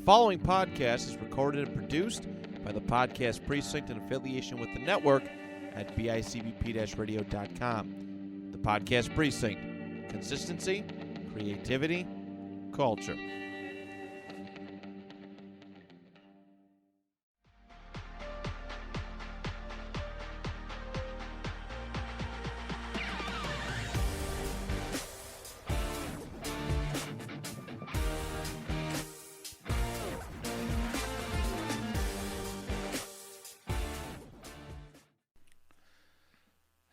following podcast is recorded and produced by the Podcast Precinct in affiliation with the network at bicbp-radio.com. The Podcast Precinct. Consistency, creativity, culture.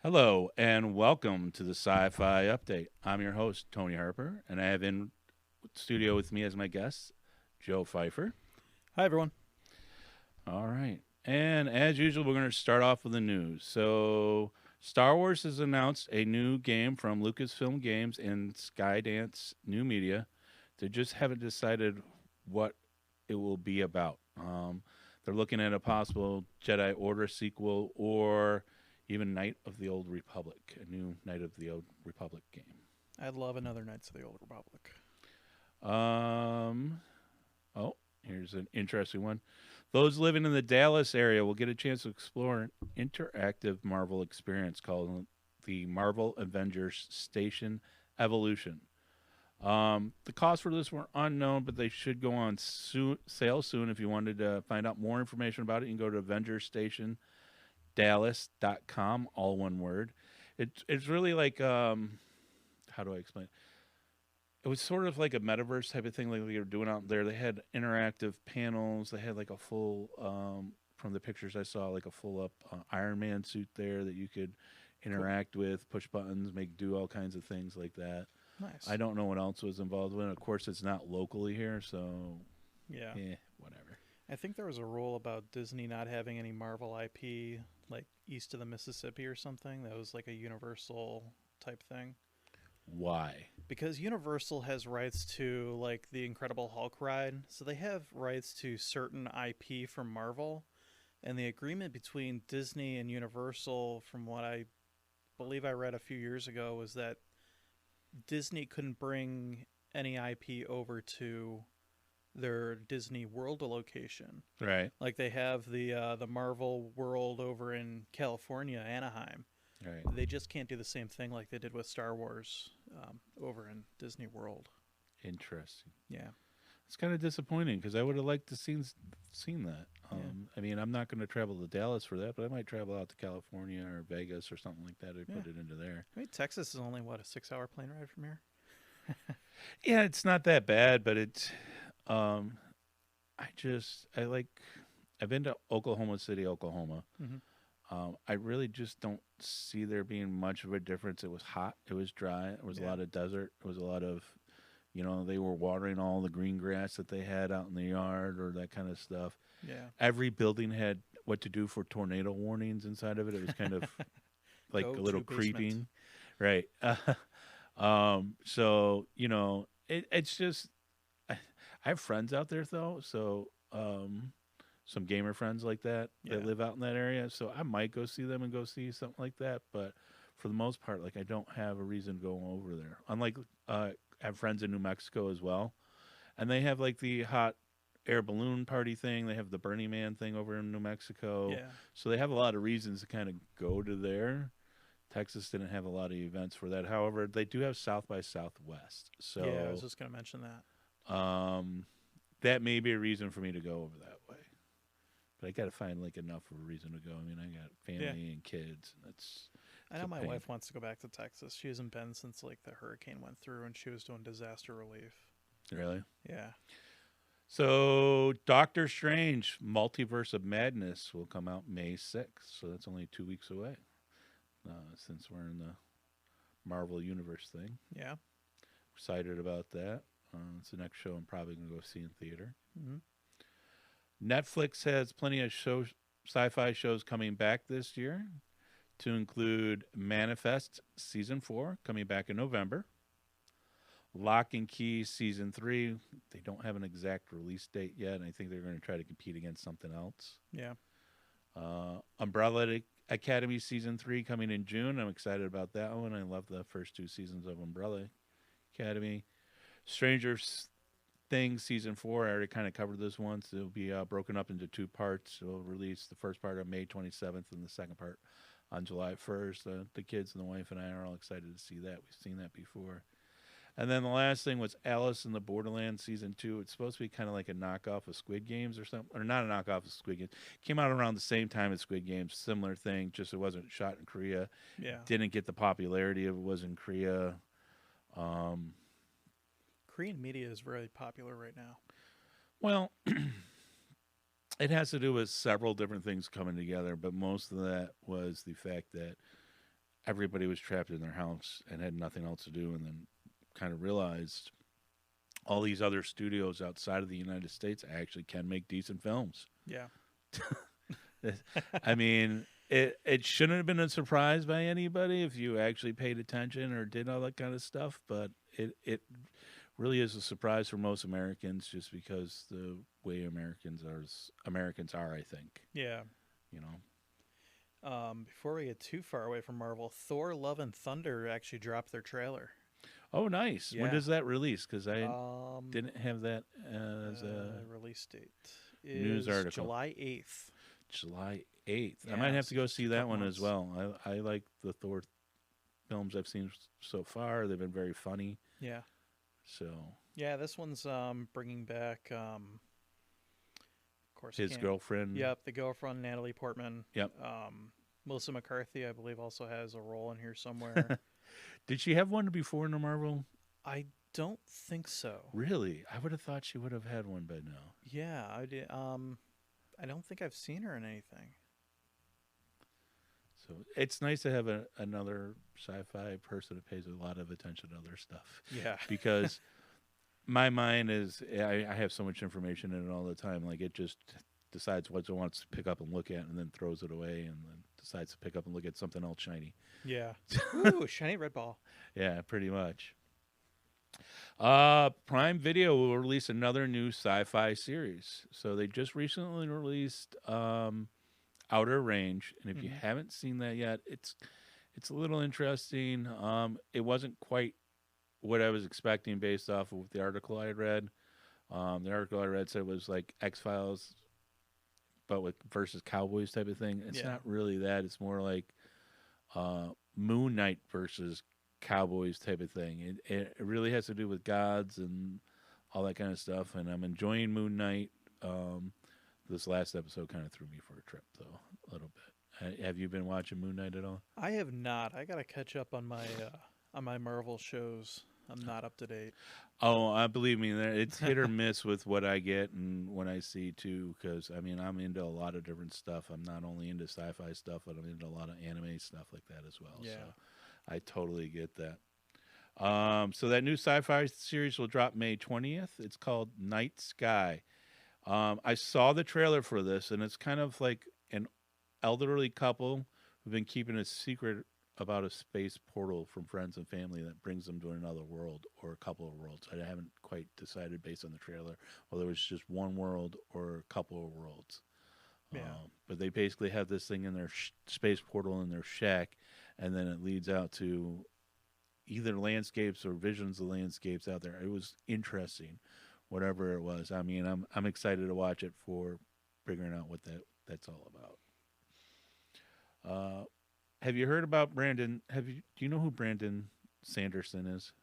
Hello, and welcome to the Sci-Fi Update. I'm your host, Tony Harper, and I have in studio with me as my guest, Joe Pfeiffer. Hi, everyone. All right. And as usual, we're going to start off with the news. So, Star Wars has announced a new game from Lucasfilm Games and Skydance New Media. They just haven't decided what it will be about. They're looking at a possible Jedi Order sequel or even Knight of the Old Republic, a new Knight of the Old Republic game. I'd love another Knights of the Old Republic. Oh, here's an interesting one. Those living in the Dallas area will get a chance to explore an interactive Marvel experience called the Marvel Avengers Station Evolution. The costs for this were unknown, but they should go on sale soon. If you wanted to find out more information about it, you can go to AvengersStationDallas.com, all one word. It's really like, how do I explain it? It was sort of like a metaverse type of thing like they were doing out there. They had interactive panels. They had like a full, from the pictures I saw, like a full-up Iron Man suit there that you could interact with, push buttons, do all kinds of things like that. Nice. I don't know what else was involved with it. Of course, it's not locally here, so yeah, whatever. I think there was a rule about Disney not having any Marvel IP like east of the Mississippi or something. That was like a Universal type thing. Why? Because Universal has rights to like the Incredible Hulk ride, so they have rights to certain IP from Marvel. And the agreement between Disney and Universal, from what I believe I read a few years ago, was that Disney couldn't bring any IP over to their Disney World location. Right. Like they have the Marvel World over in California, Anaheim. Right. They just can't do the same thing like they did with Star Wars over in Disney World. Interesting. Yeah. It's kind of disappointing because I would have liked to seen that. Yeah. I mean, I'm not going to travel to Dallas for that, but I might travel out to California or Vegas or something like that and put it into there. I mean, Texas is only, a 6-hour plane ride from here? Yeah, it's not that bad, but it's... I've been to Oklahoma City, Oklahoma. Mm-hmm. I really just don't see there being much of a difference. It was hot. It was dry. It was a lot of desert. It was a lot of, they were watering all the green grass that they had out in the yard or that kind of stuff. Yeah. Every building had what to do for tornado warnings inside of it. It was kind of like a little creeping. Right. So, it's just, I have friends out there though. So, some gamer friends like that live out in that area. So I might go see them and go see something like that. But for the most part, like I don't have a reason to go over there. Unlike, I have friends in New Mexico as well. And they have like the hot air balloon party thing. They have the Burning Man thing over in New Mexico. Yeah. So they have a lot of reasons to kind of go to there. Texas didn't have a lot of events for that. However, they do have South by Southwest. So yeah, I was just going to mention that. That may be a reason for me to go over that way. But I got to find like enough of a reason to go. I mean, I got family and kids. I know my wife wants to go back to Texas. She hasn't been since like the hurricane went through and she was doing disaster relief. Really? Yeah. So Doctor Strange, Multiverse of Madness will come out May 6th. So that's only 2 weeks away since we're in the Marvel Universe thing. Yeah. Excited about that. It's the next show I'm probably going to go see in theater. Mm-hmm. Netflix has plenty of sci-fi shows coming back this year, to include Manifest Season 4, coming back in November. Lock and Key Season 3, they don't have an exact release date yet, and I think they're going to try to compete against something else. Yeah. Umbrella Academy Season 3 coming in June. I'm excited about that one. I love the first 2 seasons of Umbrella Academy. Stranger Things season 4. I already kind of covered this once. It'll be broken up into 2 parts. We'll release the first part on May 27th and the second part on July 1st. The kids and the wife and I are all excited to see that. We've seen that before. And then the last thing was Alice in the Borderlands season 2. It's supposed to be kind of like a knockoff of Squid Games or something, or not a knockoff of Squid Games. Came out around the same time as Squid Games, similar thing, just it wasn't shot in Korea. Yeah. Didn't get the popularity of it was in Korea. Korean media is very popular right now. Well, it has to do with several different things coming together, but most of that was the fact that everybody was trapped in their house and had nothing else to do, and then kind of realized all these other studios outside of the United States actually can make decent films. Yeah. I mean, it shouldn't have been a surprise by anybody if you actually paid attention or did all that kind of stuff, but it really is a surprise for most Americans just because the way Americans are, I think. Yeah. You know. Before we get too far away from Marvel, Thor: Love and Thunder actually dropped their trailer. Oh, nice. When Yeah. does that release? Because I didn't have that as a release date. news Is article. July 8th. July 8th. I Yeah, might have to go so see just a that couple one months. as well. I like the Thor films I've seen so far. They've been very funny. Yeah. So Yeah, this one's bringing back, of course, his girlfriend. Yep, the girlfriend, Natalie Portman. Yep. Melissa McCarthy, I believe, also has a role in here somewhere. Did she have one before in the Marvel? I don't think so. Really? I would have thought she would have had one by now. Yeah, I did. I don't think I've seen her in anything. So it's nice to have another sci-fi person that pays a lot of attention to other stuff. Yeah. Because my mind is, I have so much information in it all the time. Like it just decides what it wants to pick up and look at and then throws it away and then decides to pick up and look at something else shiny. Yeah. Ooh, shiny red ball. Yeah, pretty much. Prime Video will release another new sci-fi series. So they just recently released Outer Range, and if you haven't seen that yet, it's a little interesting. It wasn't quite what I was expecting based off of the article I had read. The article I read said it was like X-Files, but with versus cowboys type of thing. It's not really that. It's more like Moon Knight versus cowboys type of thing. It really has to do with gods and all that kind of stuff. And I'm enjoying Moon Knight. This last episode kind of threw me for a trip, though, a little bit. Have you been watching Moon Knight at all? I have not. I gotta catch up on my Marvel shows. I'm not up to date. Oh, I believe me, it's hit or miss with what I get and when I see too. Because I mean, I'm into a lot of different stuff. I'm not only into sci-fi stuff, but I'm into a lot of anime stuff like that as well. Yeah. So I totally get that. So that new sci-fi series will drop May 20th. It's called Night Sky. I saw the trailer for this, and it's kind of like an elderly couple who've been keeping a secret about a space portal from friends and family that brings them to another world or a couple of worlds. I haven't quite decided based on the trailer whether it was just one world or a couple of worlds. Yeah. But they basically have this thing in their space portal in their shack, and then it leads out to either landscapes or visions of landscapes out there. It was interesting, whatever it was. I mean, I'm excited to watch it for figuring out what that's all about. Have you heard about Brandon? Do you know who Brandon Sanderson is?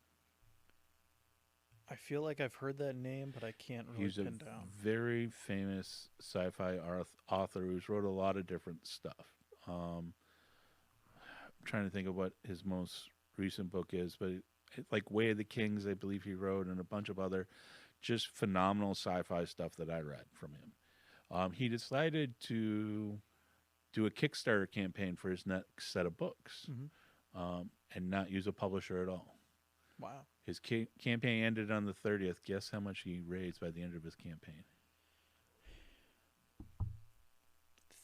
I feel like I've heard that name, but I can't really He's a pin down. very famous sci-fi author who's wrote a lot of different stuff. I'm trying to think of what his most recent book is, but like Way of the Kings, I believe he wrote, and a bunch of other just phenomenal sci-fi stuff that I read from him. He decided to do a Kickstarter campaign for his next set of books, and not use a publisher at all. Wow. His campaign ended on the 30th. Guess how much he raised by the end of his campaign?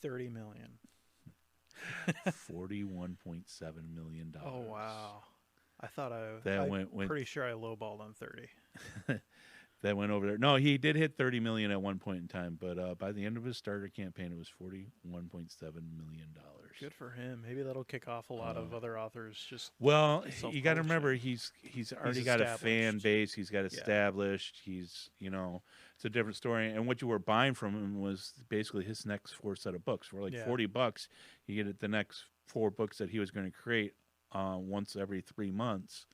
$30 million. $41.7 million. Oh wow. I thought That I'm went pretty sure I lowballed on 30. that went over there. No, he did hit 30 million at one point in time, but by the end of his starter campaign, it was $41.7 million. Good for him. Maybe that'll kick off a lot of other authors. Just Well, you got to remember self-publishing. he's already got a fan established. base. He's got established. He's it's a different story. And what you were buying from him was basically his next 4 set of books. For like Yeah. $40, you get the next 4 books that he was going to create once every 3 months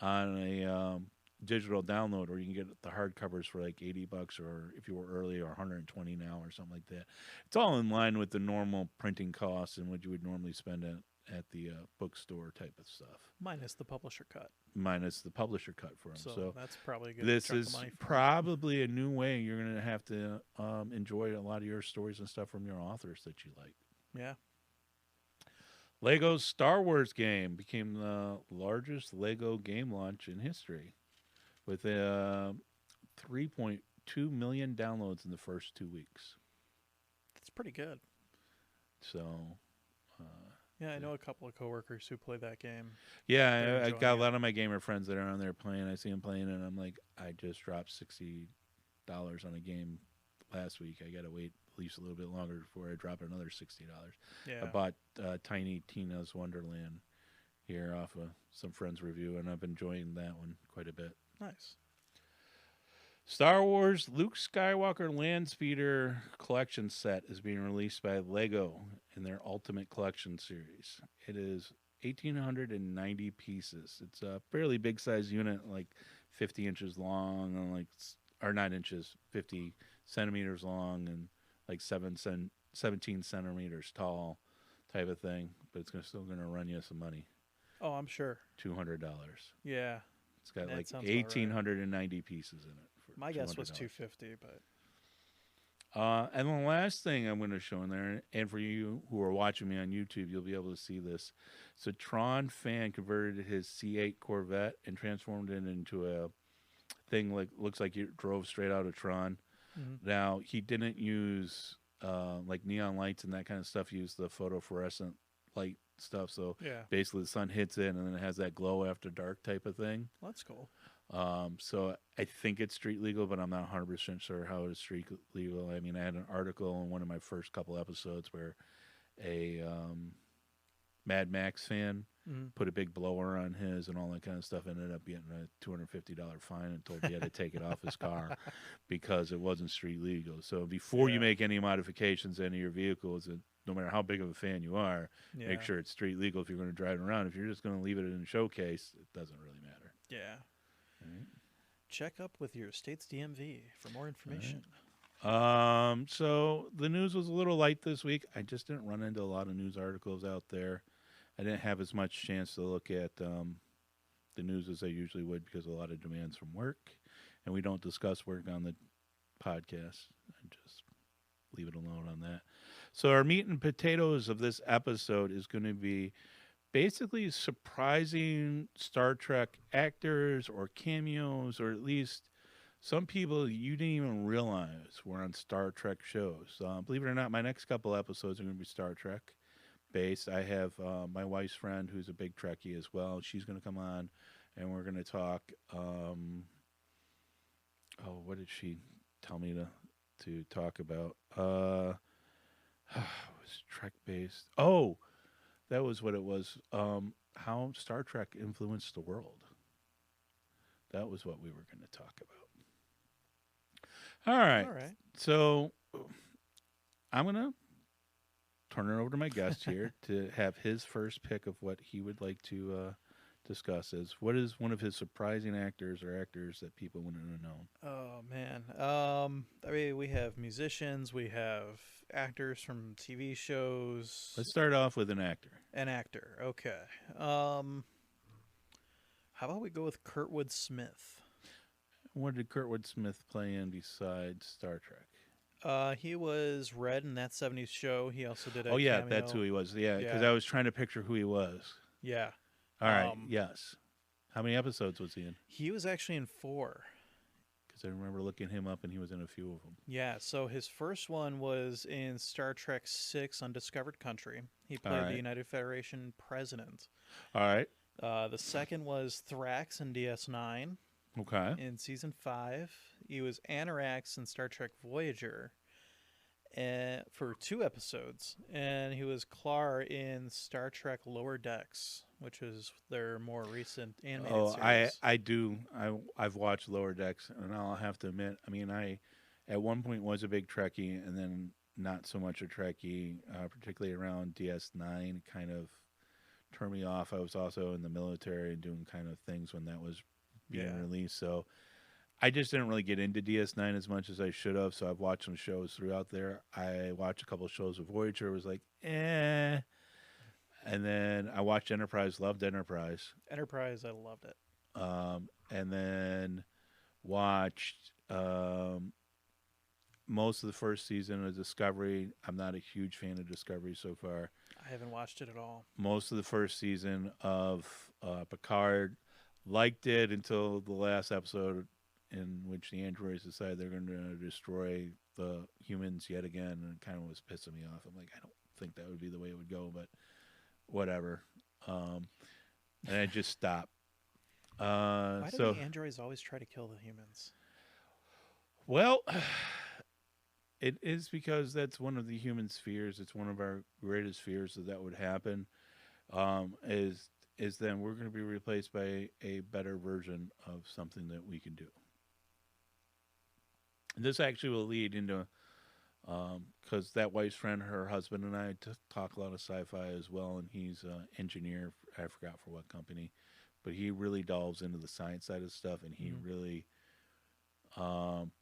on a digital download, or you can get the hardcovers for like $80, or if you were early, or 120 now, or something like that. It's all in line with the normal printing costs and what you would normally spend at the bookstore type of stuff, minus the publisher cut. minus the publisher cut for them. So, that's probably a good. this chunk of is money for him. probably a new way you're going to have to enjoy a lot of your stories and stuff from your authors that you like. Yeah. Lego's Star Wars game became the largest Lego game launch in history, with 3.2 million downloads in the first 2 weeks. That's pretty good. So, Yeah, I know a couple of coworkers who play that game. yeah, They're I enjoying got a it. lot of my gamer friends that are on there playing. I see them playing, and I'm like, I just dropped $60 on a game last week. I got to wait at least a little bit longer before I drop another $60. Yeah. I bought Tiny Tina's Wonderland here off of some friends' review, and I've been enjoying that one quite a bit. Nice. Star Wars Luke Skywalker Landspeeder collection set is being released by Lego in their Ultimate Collection series. It is 1,890 pieces. It's a fairly big size unit, like 50 inches long, and or 9 inches, 50 centimeters long, and like 17 centimeters tall, type of thing. But it's still going to run you some money, Oh, I'm sure. $200. Yeah. It's got That like sounds about right. 1,890 pieces in it. For My guess was $200. 250, but And the last thing I'm going to show in there, and for you who are watching me on YouTube, you'll be able to see this. So Tron fan converted his C8 Corvette and transformed it into a thing looks like it drove straight out of Tron. Mhm. Now, he didn't use like neon lights and that kind of stuff. He used the photofluorescent light stuff. So yeah, basically the sun hits it and then it has that glow after dark type of thing. well, that's cool. So I think it's street legal, but I'm not 100% sure how it is street legal. I mean, I had an article in one of my first couple episodes where a Mad Max fan Mhm. put a big blower on his and all that kind of stuff, ended up getting a $250 fine and told he had to take it off his car because it wasn't street legal. So before you Yeah. make any modifications to any of your vehicles, no matter how big of a fan you are, Yeah. make sure it's street legal if you're going to drive it around. If you're just going to leave it in a showcase, it doesn't really matter. Yeah. Right. Check up with your state's DMV for more information. So the news was a little light this week. I just didn't run into a lot of news articles out there. I didn't have as much chance to look at the news as I usually would because of a lot of demands from work, and we don't discuss work on the podcast. I just leave it alone on that. So our meat and potatoes of this episode is going to be basically surprising Star Trek actors or cameos, or at least some people you didn't even realize were on Star Trek shows. Believe it or not, my next couple episodes are going to be Star Trek based. I have my wife's friend who's a big Trekkie as well. She's going to come on, and we're going to talk. What did she tell me to talk about? It was Trek based. Oh, that was what it was. How Star Trek influenced the world. That was what we were going to talk about. All right. All right. So I'm going to turn it over to my guest here to have his first pick of what he would like to discuss. What is one of his surprising actors or actors that people wouldn't have known? Oh man. I mean, we have musicians, we have actors from TV shows. Let's start off with an actor. An actor. Okay. How about we go with Kurtwood Smith? What did Kurtwood Smith play in besides Star Trek? He was Red in That 70s Show. He also did a Oh, yeah, cameo. that's who he was. Yeah, because Yeah. I was trying to picture who he was. Yeah. All right, Um, yes. How many episodes was he in? He was actually in 4. Because I remember looking him up, and he was in a few of them. Yeah, so his first one was in Star Trek 6 Undiscovered Country. He played right. the United Federation president. All right. The second was Thrax in DS9 Okay. in Season 5. He was Anorax in Star Trek Voyager. for 2 episodes, and he was Klar in Star Trek Lower Decks, which is their more recent animated Oh, series. I've watched Lower Decks, and I'll have to admit, I mean, I at one point was a big Trekkie, and then not so much a Trekkie, particularly around DS9. It kind of turned me off. I was also in the military and doing kind of things when that was being Yeah. released, so I just didn't really get into DS9 as much as I should have. So I've watched some shows throughout there. I watched a couple of shows with Voyager. Was like, eh. And then I watched Enterprise. Loved Enterprise. Enterprise, I loved it. And then watched most of the first season of Discovery. I'm not a huge fan of Discovery so far. I haven't watched it at all. Most of the first season of Picard. Liked it until the last episode, in which the androids decide they're going to destroy the humans yet again, and it kind of was pissing me off. I'm like, I don't think that would be the way it would go, but whatever. And I just stopped. Why do So, the androids always try to kill the humans? well, it is because that's one of the human's fears. It's one of our greatest fears that would happen. Is then we're going to be replaced by a better version of something that we can do. This actually will lead into, because that wife's friend, her husband, and I talk a lot of sci-fi as well, and he's an engineer. I forgot for what company, but he really delves into the science side of stuff, and he really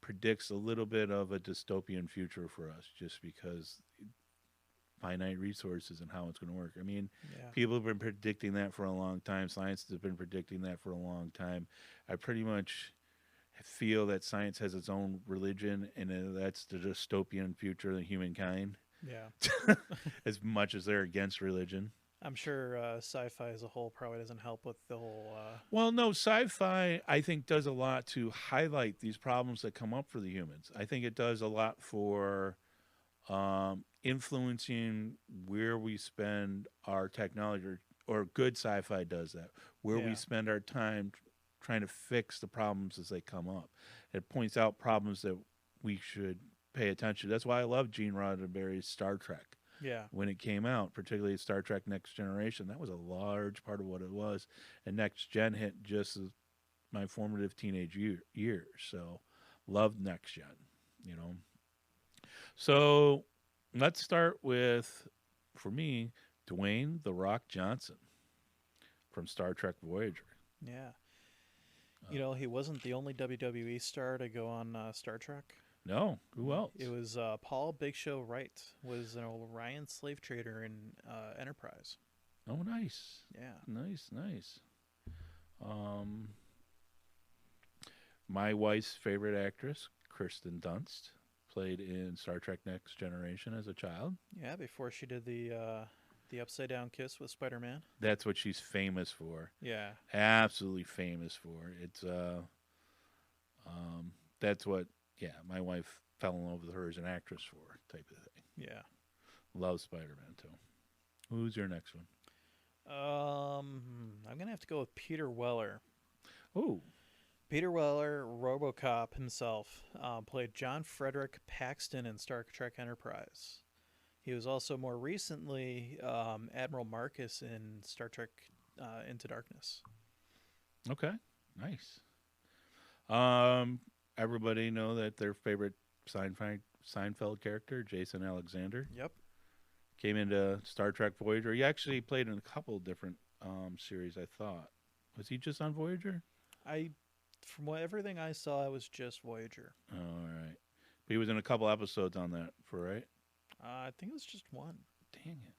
predicts a little bit of a dystopian future for us, just because finite resources and how it's going to work. I mean, Yeah. people have been predicting that for a long time. Science has been predicting that for a long time. I pretty much feel that science has its own religion, and that's the dystopian future of humankind, Yeah. as much as they're against religion. I'm sure sci-fi as a whole probably doesn't help with the whole. Well, no, sci-fi, I think, does a lot to highlight these problems that come up for the humans. I think it does a lot for influencing where we spend our technology, or good sci-fi does that, where we Yeah. spend our time trying to fix the problems as they come up. It points out problems that we should pay attention to. That's why I love Gene Roddenberry's Star Trek. Yeah. When it came out, particularly Star Trek Next Generation, that was a large part of what it was. And Next Gen hit just as my formative teenage years. So loved Next Gen, you know. So let's start with, for me, Dwayne "The Rock" Johnson from Star Trek Voyager. Yeah. You know, he wasn't the only WWE star to go on Star Trek. No, who else? It was Paul Big Show Wright, was an Orion slave trader in Enterprise. Oh, nice. Yeah. Nice. My wife's favorite actress, Kirsten Dunst, played in Star Trek Next Generation as a child. Yeah, before she did the upside down kiss with Spider-Man. That's what she's famous for. Yeah. Absolutely famous for. It's that's what, yeah, my wife fell in love with her as an actress for, type of thing. Yeah. Loves Spider-Man too. Who's your next one? I'm gonna have to go with Peter Weller. Oh, Peter Weller, RoboCop himself, played John Frederick Paxton in Star Trek Enterprise. He was also more recently Admiral Marcus in Star Trek Into Darkness. okay, nice. Everybody know that their favorite Seinfeld character, Jason Alexander, Yep. came into Star Trek Voyager. He actually played in a couple different series. I thought, was he just on Voyager? From everything I saw, it was just Voyager. Oh, all right, but he was in a couple episodes on that, for right? I think it was just one. Dang it.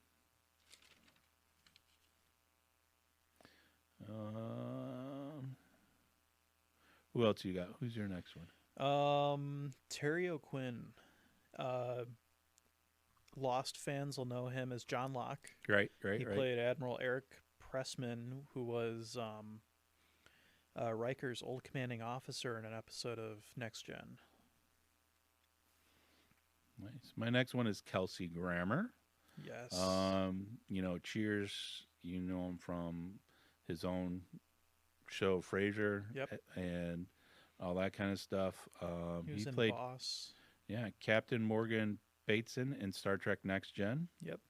Who else you got? Who's your next one? Terry O'Quinn. Lost fans will know him as John Locke. Right. He played Admiral Eric Pressman, who was Riker's old commanding officer in an episode of Next Gen. Nice. My next one is Kelsey Grammer. Yes. Cheers. You know him from his own show, Frasier. Yep. And all that kind of stuff. he was He in played, Boss. yeah, Captain Morgan Bateson in Star Trek Next Gen. Yep.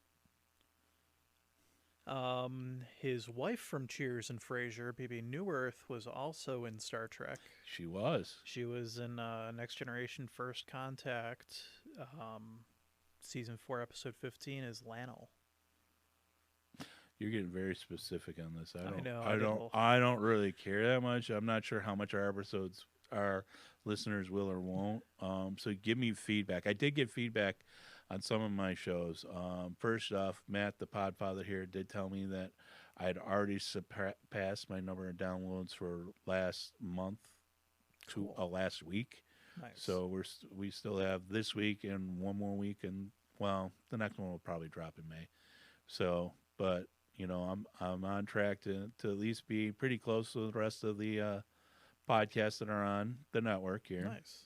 His wife from Cheers and Frasier, BB Newirth, was also in Star Trek. She was. She was in Next Generation First Contact, season 4, episode 15 is Lannel. You're getting very specific on this. I know, I don't really care that much. I'm not sure how much our episodes, our listeners will or won't. So give me feedback. I did get feedback on some of my shows. First off, Matt, the Podfather here, did tell me that I had already surpassed my number of downloads for last month to last week. Nice. So we still have this week and one more week, and well, the next one will probably drop in May. So, but you know, I'm on track to at least be pretty close to the rest of the podcasts that are on the network here. Nice.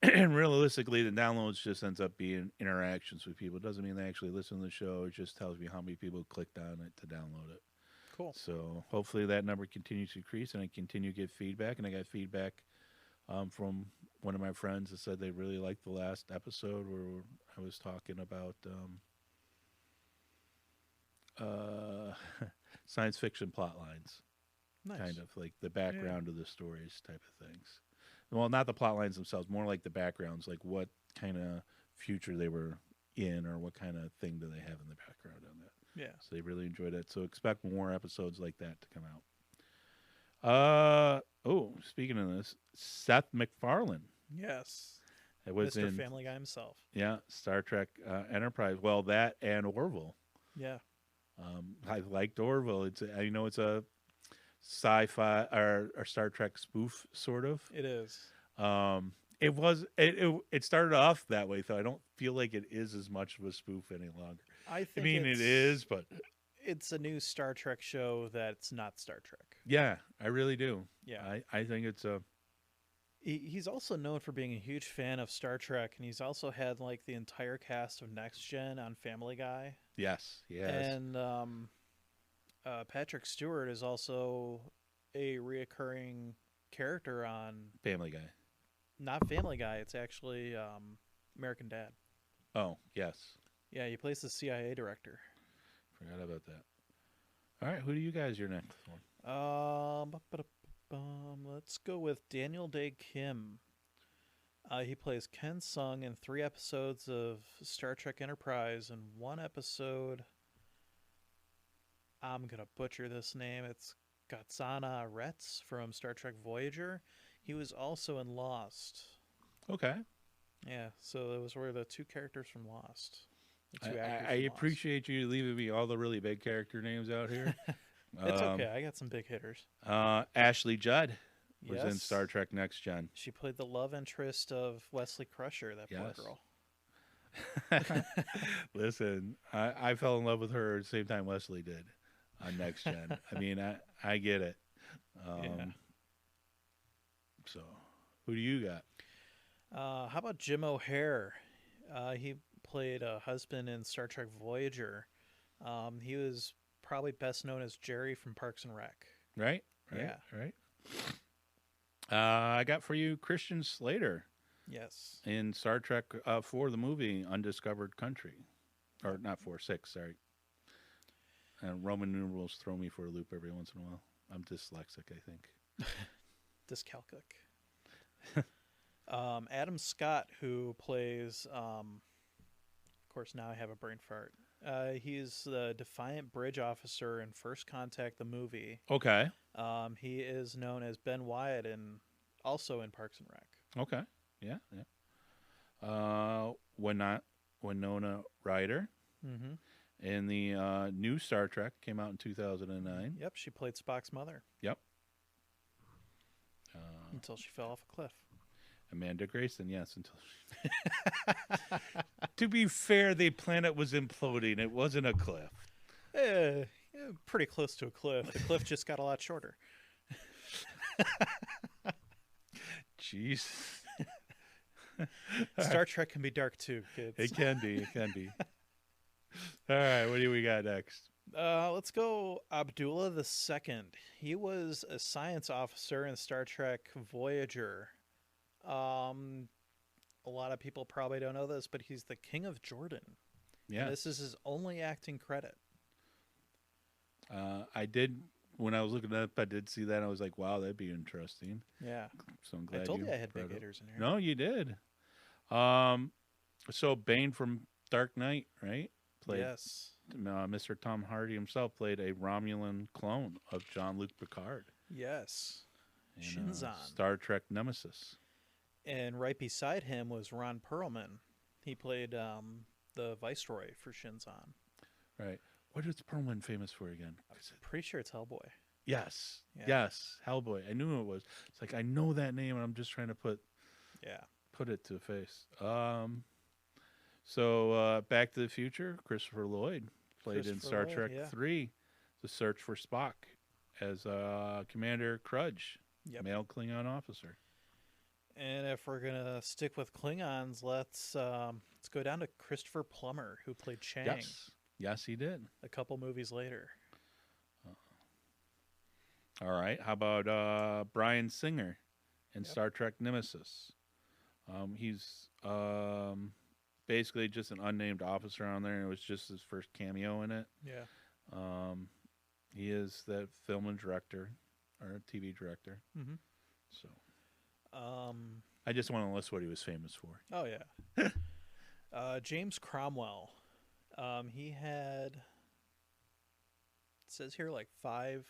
And realistically, the downloads just ends up being interactions with people. It doesn't mean they actually listen to the show. It just tells me how many people clicked on it to download it. Cool. So hopefully that number continues to increase, and I continue to get feedback. And I got feedback from one of my friends that said they really liked the last episode where I was talking about science fiction plot lines. Nice. Kind of like the background of the stories type of things. Well, not the plot lines themselves, more like the backgrounds, like what kind of future they were in or what kind of thing do they have in the background on that. Yeah. So they really enjoyed it. So expect more episodes like that to come out. Speaking of this, Seth MacFarlane. Yes. It was Mr. in Family Guy himself. Yeah, Star Trek Enterprise. Well, that and Orville. Yeah. I liked Orville. It's a sci-fi or Star Trek spoof sort of. It is. It started off that way, though. I don't feel like it is as much of a spoof any longer. I I mean, it it's, is, but it's a new Star Trek show that's not Star Trek. yeah, I really do. Yeah. I think it's a He's also known for being a huge fan of Star Trek, and he's also had like the entire cast of Next Gen on Family Guy. yes. And Patrick Stewart is also a reoccurring character on Family Guy. not Family Guy. It's actually American Dad. Oh, yes. Yeah, he plays the CIA director. Forgot about that. All right, who do you guys your next one? Let's go with Daniel Day Kim. He plays Ken Sung in 3 episodes of Star Trek Enterprise and 1 episode. I'm gonna butcher this name. It's Gatsana Retz from Star Trek Voyager. He was also in Lost. Okay. Yeah, so those were the 2 characters from Lost. The 2 actors I from Lost. appreciate you leaving me all the really big character names out here. It's okay. I got some big hitters. Ashley Judd was in Yes. Star Trek Next Gen. She played the love interest of Wesley Crusher, that Yes. poor girl. Listen, I fell in love with her at the same time Wesley did on Next Gen. I mean, I get it. Yeah. So, who do you got? How about Jim O'Hare? He played a husband in Star Trek Voyager. He was probably best known as Jerry from Parks and Rec. Right? Yeah. Right. I got for you Christian Slater Yes. in Star Trek 4, the movie Undiscovered Country. Or not 4, 6, sorry. Roman numerals throw me for a loop every once in a while. I'm dyslexic, I think. Dyscalculic. Adam Scott, who plays, of course, now I have a brain fart. He's the Defiant Bridge Officer in First Contact, the movie. Okay. He is known as Ben Wyatt also in Parks and Rec. Okay. Yeah. Winona Ryder Mm-hmm. in the new Star Trek came out in 2009. Yep, she played Spock's mother Yep. until she fell off a cliff. Amanda Grayson, yes. Until to be fair, the planet was imploding. It wasn't a cliff. Yeah, pretty close to a cliff. The cliff just got a lot shorter. Jeez. Star Trek can be dark too, kids. It can be. It can be. All right. What do we got next? Let's go Abdullah II. He was a science officer in Star Trek Voyager. A a lot of people probably don't know this, but he's the King of Jordan. Yeah. And this is his only acting credit. I did, when I was looking up, I did see that. I was like, wow, that'd be interesting. Yeah. So I'm I glad told you I had brought big it up. hitters in here. No, you did. So Bane from Dark Knight, right? Played Yes. Mr. Tom Hardy himself played a Romulan clone of Jean-Luc Picard Yes. in Shinzon. Star Trek Nemesis. And right beside him was Ron Perlman. He played the Viceroy for Shinzon. Right. What is Perlman famous for again? Pretty sure it's Hellboy. Yes. Yeah. Yes. Hellboy. I knew it was. It's like I know that name, and I'm just trying to put Yeah. it to the face. So Back to the Future, Christopher Lloyd played in Christopher Star Lloyd, Trek yeah. 3, The Search for Spock, as Commander Krudge, Yep. male Klingon officer. And if we're gonna stick with Klingons, let's go down to Christopher Plummer, who played Chang Yes, he did. a couple movies later. All right. How about Brian Singer in Yep. Star Trek Nemesis? He's basically just an unnamed officer on there, and it was just his first cameo in it. Yeah. He is the film and director, or TV director. Mm-hmm. So Um. I just want to list what he was famous for. Oh yeah. James Cromwell. He had. It says here like 4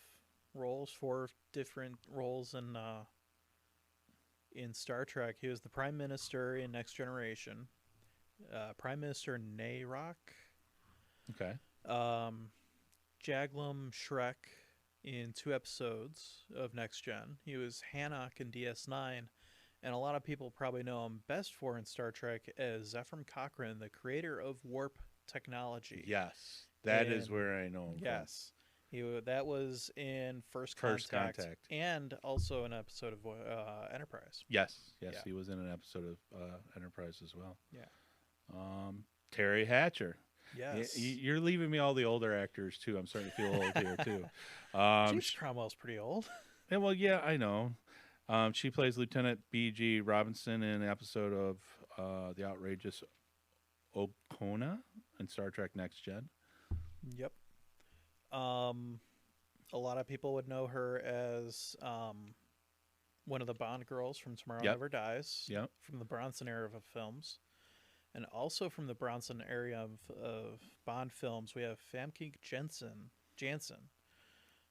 different roles in Star Trek. He was the Prime Minister in Next Generation. Prime Minister Nayrok. Okay. Jaglum Shrek in 2 episodes of Next Gen. He was Hanok in DS9, and a lot of people probably know him best for in Star Trek as Zephram Cochrane, the creator of warp technology. Yes, that is And- where I know him Yes. That was in First First Contact, Contact. and also an episode of Enterprise. from. Yes, Yeah. he was in an episode of Enterprise as well. Yeah. Terry Hatcher. Yes. You're leaving me all the older actors too. I'm starting to feel old here too. James Cromwell's pretty old. Yeah, well, yeah, I know. She plays Lieutenant B.G. Robinson in an episode of The Outrageous Okona in Star Trek Next Gen. Yep. A lot of people would know her as one of the Bond girls from Tomorrow Yep. Never Dies. Yep. From the Bronson era of films. And also from the Bronson era of Bond films, we have Famke Janssen,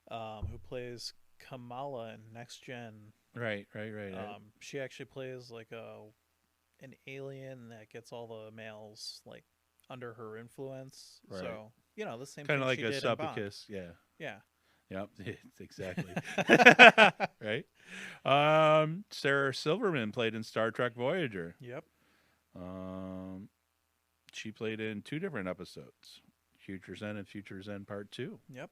who plays Kamala in Next Gen. Right. She actually plays like an alien that gets all the males like under her influence. Right. So the same Kind thing of like she a did in Bond. Supplicus. Yeah. Yeah. Yep. Exactly. Right. Sarah Silverman played in Star Trek Voyager. Yep. She played in 2 different episodes, Future's End and Future's End Part 2. Yep.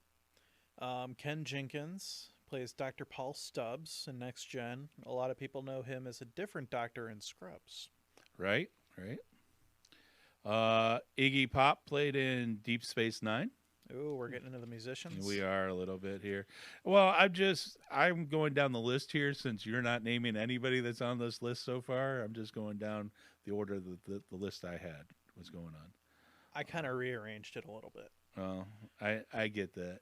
Ken Jenkins plays Dr. Paul Stubbs in Next Gen. A lot of people know him as a different doctor in Scrubs. Right. Iggy Pop played in Deep Space Nine. Ooh, we're getting into the musicians. We are a little bit here. Well, I'm going down the list here since you're not naming anybody that's on this list so far. I'm just going down the order that the list I had was going on. I kind of rearranged it a little bit. Well, I get that.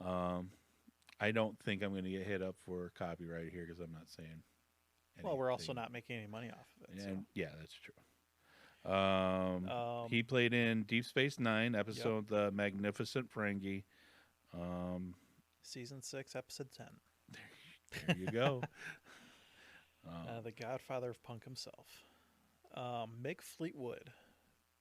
I don't think I'm going to get hit up for copyright here because I'm not saying. Well, we're also anything. not making any money off of it. So. And yeah, that's true. He played in Deep Space Nine episode The Magnificent Ferengi. Season 6, episode 10. There you go. The godfather of punk himself. Mick Fleetwood,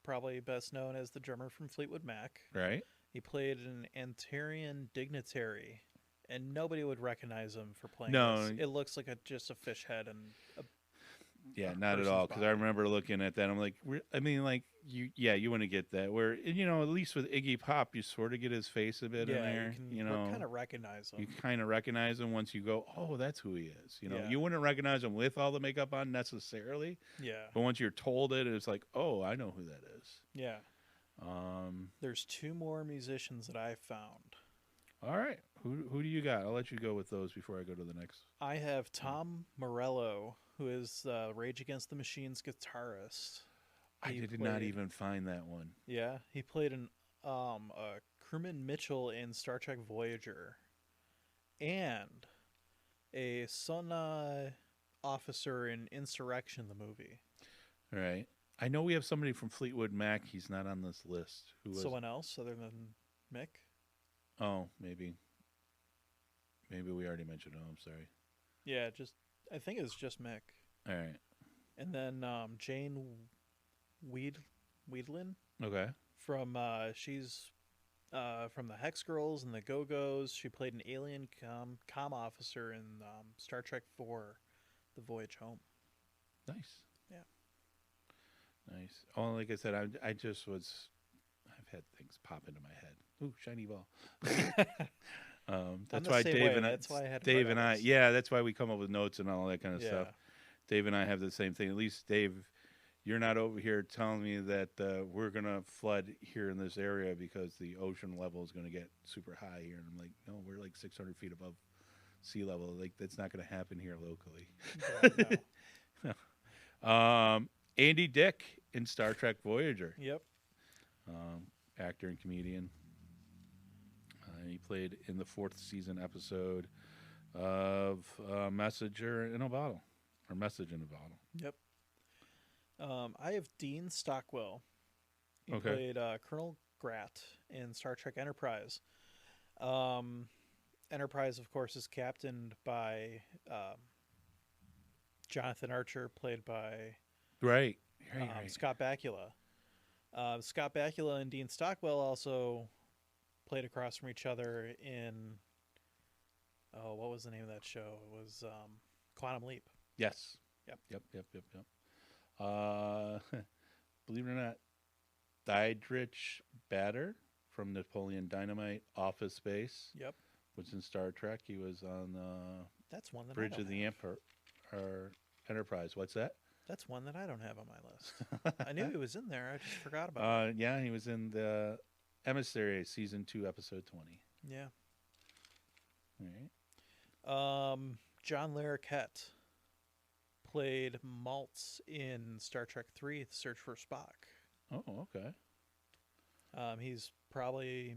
probably best known as the drummer from Fleetwood Mac. Right? He played an Antarian dignitary, and nobody would recognize him for playing No. this. It looks like just a fish head and Yeah, a not at person's all. Because I body. remember looking at that. I'm like, you want to get that. Where at least with Iggy Pop, you sort of get his face a bit in there. you kind of recognize him. you kind of recognize him once you go, oh, that's who he is. Yeah. You wouldn't recognize him with all the makeup on necessarily, Yeah, but once you're told it, it's like, oh, I know who that is. yeah. There's 2 more musicians that I found. All right, who do you got? I'll let you go with those before I go to the next. I have Tom Morello, who is Rage Against the Machine's guitarist. I He did not played- even find that one. Yeah, he played a crewman Mitchell in Star Trek Voyager, and a Sun officer in Insurrection, the movie. All right. I know we have somebody from Fleetwood Mac. He's not on this list. Who was? Someone else other than Mick? Oh, maybe. Maybe we already mentioned. Oh, I'm sorry. Yeah, I think it's just Mick. All right. And then Jane Weedlin Okay. from she's from the Hex Girls and the Go-Go's. She played an alien comm officer in Star Trek 4, The Voyage Home. Nice. Yeah. Nice. Oh, like I said, I just was. I've had things pop into my head. Ooh, shiny ball. That's the why same Dave way. and I. That's why I had to Dave write and all I. this. Yeah, that's why we come up with notes and all that kind of Yeah. stuff. Dave and I have the same thing. At least Dave, you're not over here telling me that we're gonna flood here in this area because the ocean level is gonna get super high here. And I'm like, no, we're like 600 feet above sea level. Like that's not gonna happen here locally. Yeah, no. Andy Dick in Star Trek Voyager, Yep. actor and comedian. He played in the 4th season episode of Messenger in a Bottle, or Message in a Bottle. Yep. I have Dean Stockwell. He Okay. played Colonel Grat in Star Trek Enterprise. Enterprise, of course, is captained by Jonathan Archer, played by Right. Right. Scott Bakula. Scott Bakula and Dean Stockwell also played across from each other in, what was the name of that show? It was Quantum Leap. Yes. Yep. Yep. Believe it or not, Diedrich Bader from Napoleon Dynamite, Office Space, Yep. was in Star Trek. He was on That's one that Bridge I don't of the have. Emperor, or Enterprise. What's that? That's one that I don't have on my list. I knew he was in there. I just forgot about it. Yeah, he was in the Emissary, season 2, episode 20. Yeah. All right. John Larroquette played Maltz in Star Trek 3, The Search for Spock. Oh, okay. He's probably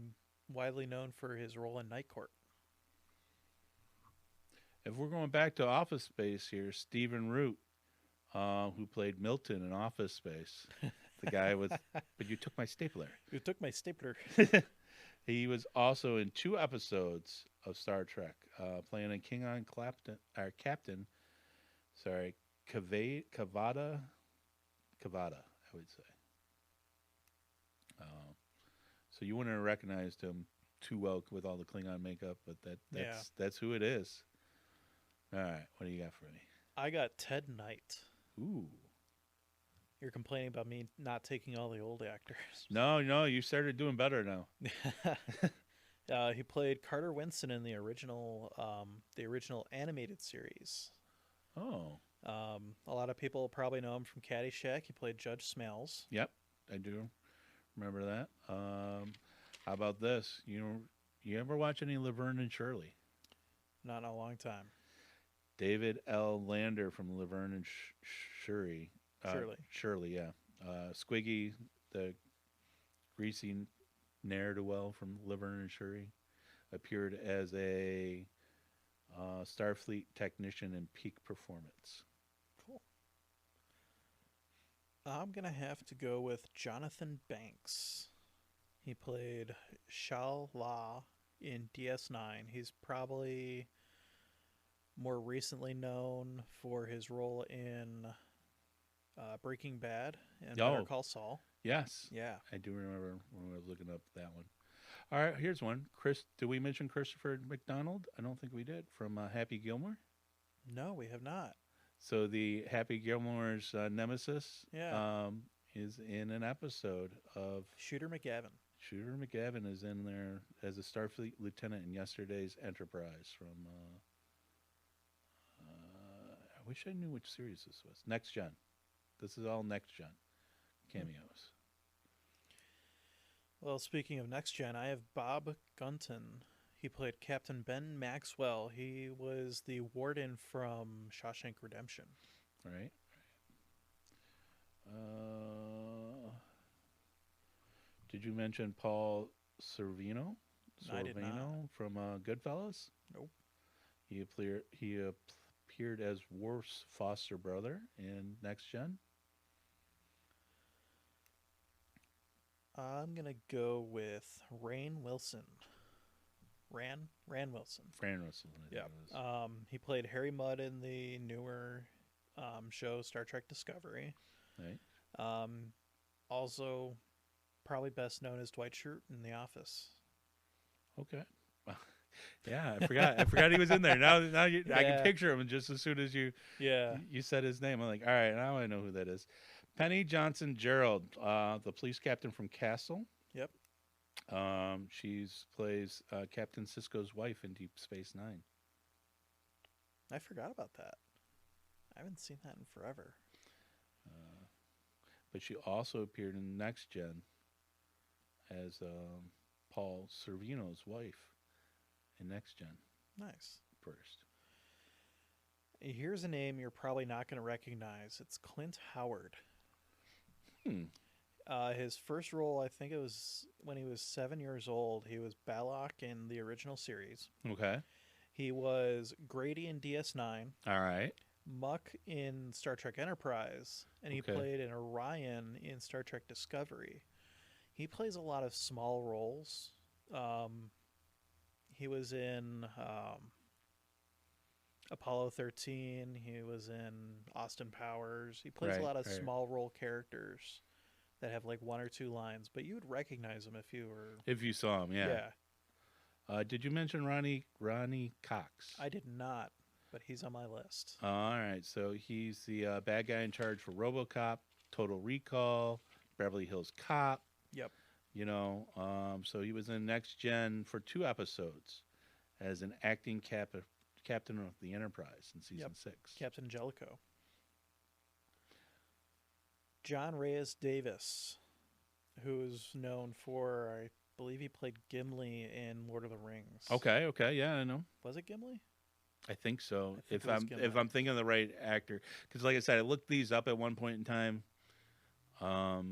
widely known for his role in Night Court. If we're going back to Office Space here, Stephen Root, who played Milton in Office Space, the guy with, but you took my stapler. You took my stapler. He was also in 2 episodes of Star Trek, playing a Klingon captain. Sorry, Kavada, I would say. So you wouldn't have recognized him too well with all the Klingon makeup, but that's who it is. All right, what do you got for me? I got Ted Knight. Ooh, You're complaining about me not taking all the old actors. no, you started doing better now. He played Carter Winston in the original animated series. Oh, A lot of people probably know him from Caddyshack. He played Judge Smails. yep, I do remember that. How about this? You ever watch any Laverne and Shirley? Not in a long time. David L. Lander from Laverne and Shirley. Shirley, yeah. Squiggy, the greasy ne'er-do-well from Laverne and Shirley, appeared as a Starfleet technician in peak performance. Cool. I'm going to have to go with Jonathan Banks. He played Shal La in DS9. He's probably more recently known for his role in Breaking Bad and Better Oh. Call Saul. Yes, Yeah. I do remember when I was looking up that one. All right, here's one. Did we mention Christopher McDonald? I don't think we did. From Happy Gilmore. No, we have not. So the Happy Gilmore's nemesis Yeah. is in an episode of Shooter McGavin. Shooter McGavin is in there as a Starfleet lieutenant in yesterday's Enterprise from. I wish I knew which series this was. Next Gen. This is all Next Gen cameos. Well, speaking of Next Gen, I have Bob Gunton. He played Captain Ben Maxwell. He was the warden from Shawshank Redemption. Right. Did you mention Paul Sorvino? I did not. From Goodfellas. Nope. He appeared as Worf's foster brother in Next Gen. I'm gonna go with Rainn Wilson. Ran Wilson. Fran Russell. I think Yeah. it was. He played Harry Mudd in the newer show Star Trek Discovery. Right. Also, probably best known as Dwight Schrute in The Office. Okay. Yeah, I forgot. I forgot he was in there. Now I Yeah. can picture him just as soon as you Yeah. said his name. I'm like, all right, now I know who that is. Penny Johnson Gerald, the police captain from Castle. Yep. She plays Captain Sisko's wife in Deep Space Nine. I forgot about that. I haven't seen that in forever. But she also appeared in Next Gen as Paul Sorvino's wife in Next Gen Nice. first. Here's a name you're probably not going to recognize. It's Clint Howard. His first role, I think it was when he was 7 years old. He was Balok in the original series. Okay. He was Grady in DS9, All right. Muck in Star Trek Enterprise, and he Okay. played an Orion in Star Trek Discovery. He plays a lot of small roles. He was in Apollo 13. He was in Austin Powers. He plays Right, a lot of right. small role characters that have like one or two lines, but you would recognize him if you were. If you saw him, yeah. Did you mention Ronnie Cox? I did not, but he's on my list. All right, so he's the bad guy in charge for RoboCop, Total Recall, Beverly Hills Cop. Yep. You know, so he was in Next Gen for 2 episodes as an acting captain of the Enterprise in season 6. Captain Jellicoe. John Reyes Davis, who is known for, I believe he played Gimli in Lord of the Rings. Okay, yeah, I know. Was it Gimli? I think so. I think If it was I'm Gimli. thinking of the right actor, because like I said, I looked these up at one point in time, but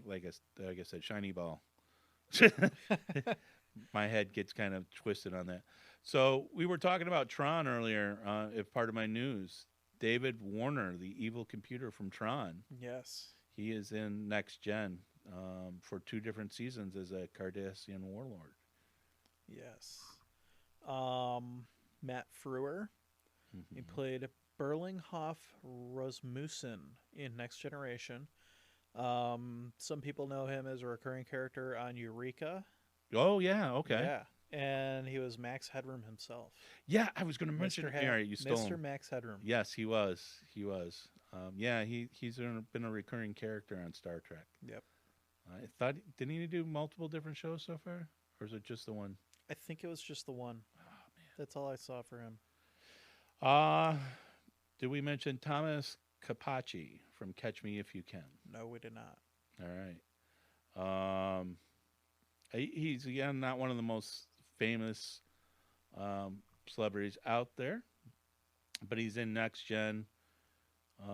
like I said, shiny ball. My head gets kind of twisted on that. So we were talking about Tron earlier. If part of my news, David Warner, the evil computer from Tron, Yes. he is in Next Gen for 2 different seasons as a Cardassian warlord. Yes. Matt Frewer. He Mhm. played Berlinghoff Rasmussen in Next Generation. Some people know him as a recurring character on Eureka. Oh yeah, okay. Yeah. And he was Max Headroom himself. Yeah, I was going to mention. Mr. All right, you stole Mr. him. Max Headroom. Yes, he was. Yeah, he's been a recurring character on Star Trek. Yep. I thought, didn't he do multiple different shows so far, or is it just the one? I think it was just the one. Oh man. That's all I saw for him. Did we mention Thomas Capacci from Catch Me If You Can? No, we did not. All right. He's again not one of the most famous celebrities out there, but he's in Next Gen as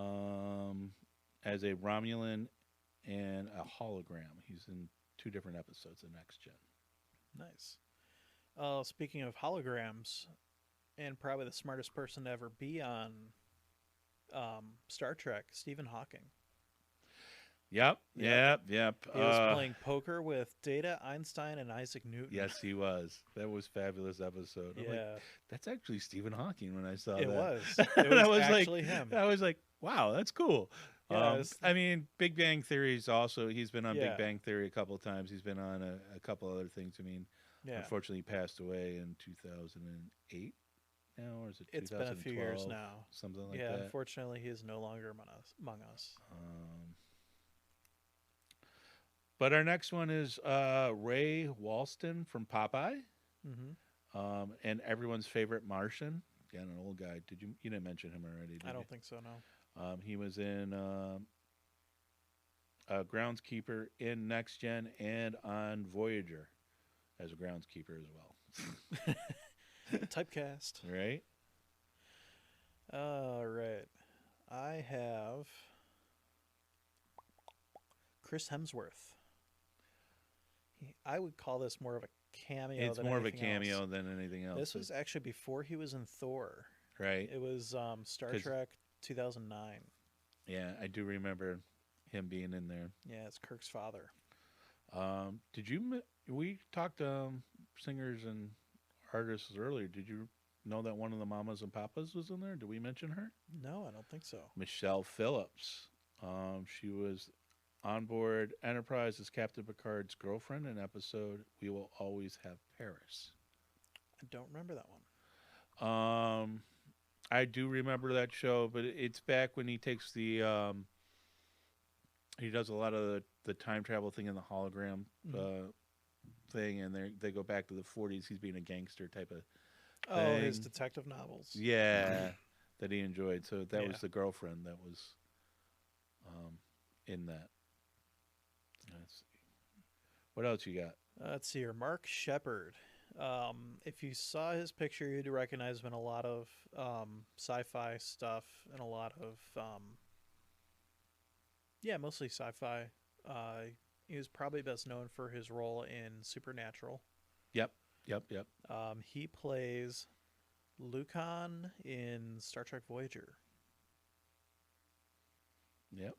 a Romulan and a hologram. He's in 2 different episodes of Next Gen. Nice. Speaking of holograms, and probably the smartest person to ever be on Star Trek, Stephen Hawking. Yep. He was playing poker with Data, Einstein, and Isaac Newton. Yes, he was. That was a fabulous episode. I'm like, Yeah, that's actually Stephen Hawking when I saw it that. was. And It I was was like- actually him. I was like, wow, that's cool. Yeah, it was- I mean, Big Bang Theory's also, he's been on Yeah. Big Bang Theory a couple of times. He's been on a couple other things. I mean, Yeah, unfortunately, he passed away in 2008 now, or is it 2012? it's been a few years now. Something like Yeah, that. unfortunately, he is no longer among us. But our next one is Ray Walston from Popeye, Mm-hmm. and everyone's favorite Martian. Again, an old guy. You didn't mention him already? Did I don't you? think so. No. He was in Groundskeeper in Next Gen and on Voyager as a groundskeeper as well. Typecast. Right? Chris Hemsworth. I would call this more of a cameo. It's than more of a anything cameo else. than anything else. This was actually before he was in Thor. right. It was Star 'Cause- Trek 2009. Yeah, I do remember him being in there. Yeah, it's Kirk's father. Did you? We talked singers and artists earlier. Did you know that one of the mamas and papas was in there? Did we mention her? No, I don't think so. Michelle Phillips. She was on board Enterprise as Captain Picard's girlfriend in episode "We Will Always Have Paris." I don't remember that one. I do remember that show, but it's back when he takes the he does a lot of the time travel thing in the hologram thing, and they go back to the 40s. He's being a gangster type of Oh, his thing. detective novels. Yeah, that he enjoyed. So that Yeah. was the girlfriend that was in that. Let's see. What else you got? Let's see here. Mark Shepard. If you saw his picture, you'd recognize him in a lot of sci-fi stuff and a lot of mostly sci-fi. He was probably best known for his role in Supernatural. Yep. He plays Lucan in Star Trek Voyager. Yep.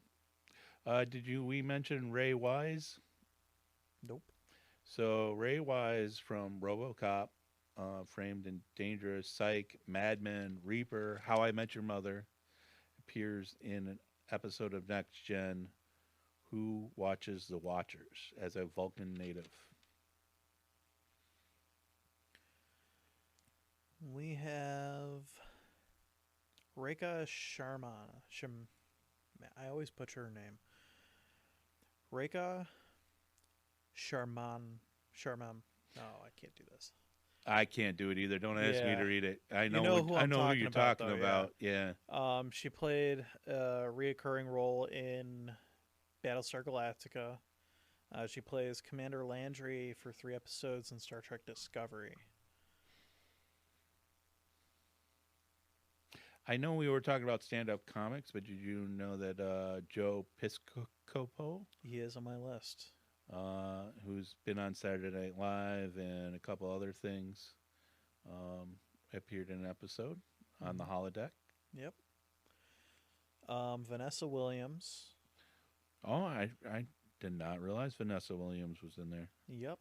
We mention Ray Wise? Nope. So Ray Wise from RoboCop, Framed and Dangerous, Psych, Mad Men, Reaper, How I Met Your Mother, appears in an episode of Next Gen, Who Watches the Watchers, as a Vulcan native. We have Rekha Sharma. I always butcher her name. Rekha Sharman. No, I can't do this. I can't do it either. Don't ask me Yeah. to read it. I know, know who I I'm know who talking you're about, talking though, yeah. about. Yeah. She played a reoccurring role in Battlestar Galactica. She plays Commander Landry for 3 episodes in Star Trek Discovery. I know we were talking about stand-up comics, but did you know that Joe Piscopo, He is on my list. who's been on Saturday Night Live and a couple other things, appeared in an episode on the holodeck? Yep. Vanessa Williams. Oh, I did not realize Vanessa Williams was in there. Yep.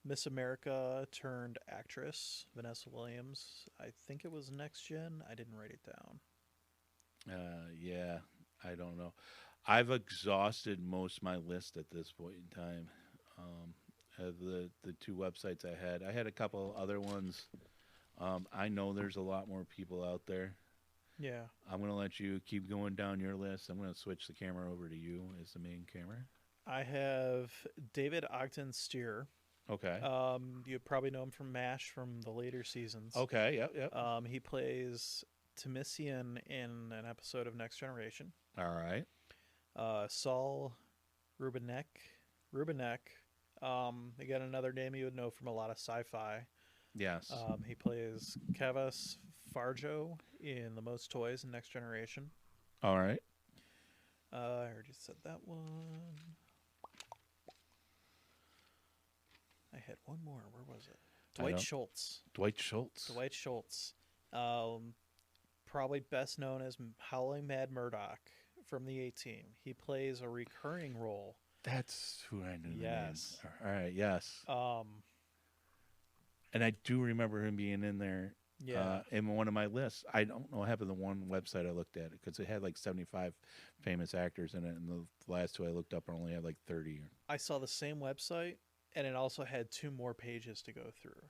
Miss America turned actress, Vanessa Williams. I think it was Next Gen. I didn't write it down. Yeah, I don't know. I've exhausted most of my list at this point in time. The 2 websites I had a couple other ones. I know there's a lot more people out there. Yeah. I'm going to let you keep going down your list. I'm going to switch the camera over to you as the main camera. I have David Ogden Stier. Okay. You probably know him from MASH from the later seasons. Okay, yep. He plays Timisian in an episode of Next Generation. All right. Saul Rubinek. Again, another name you would know from a lot of sci-fi. Yes. He plays Kavas Farjo in The Most Toys in Next Generation. All right. I already said that one. I had one more. Where was it? Dwight Schultz. Dwight Schultz. Dwight Schultz. Probably best known as Howling Mad Murdoch from the A-Team. He plays a recurring role. That's who I knew. Yes. The name. All right. Yes. Um, And I do remember him being in there. yeah. In one of my lists. I don't know what happened to the one website I looked at because it had like 75 famous actors in it, and the last 2 I looked up only had like 30. I saw the same website, and it also had 2 more pages to go through.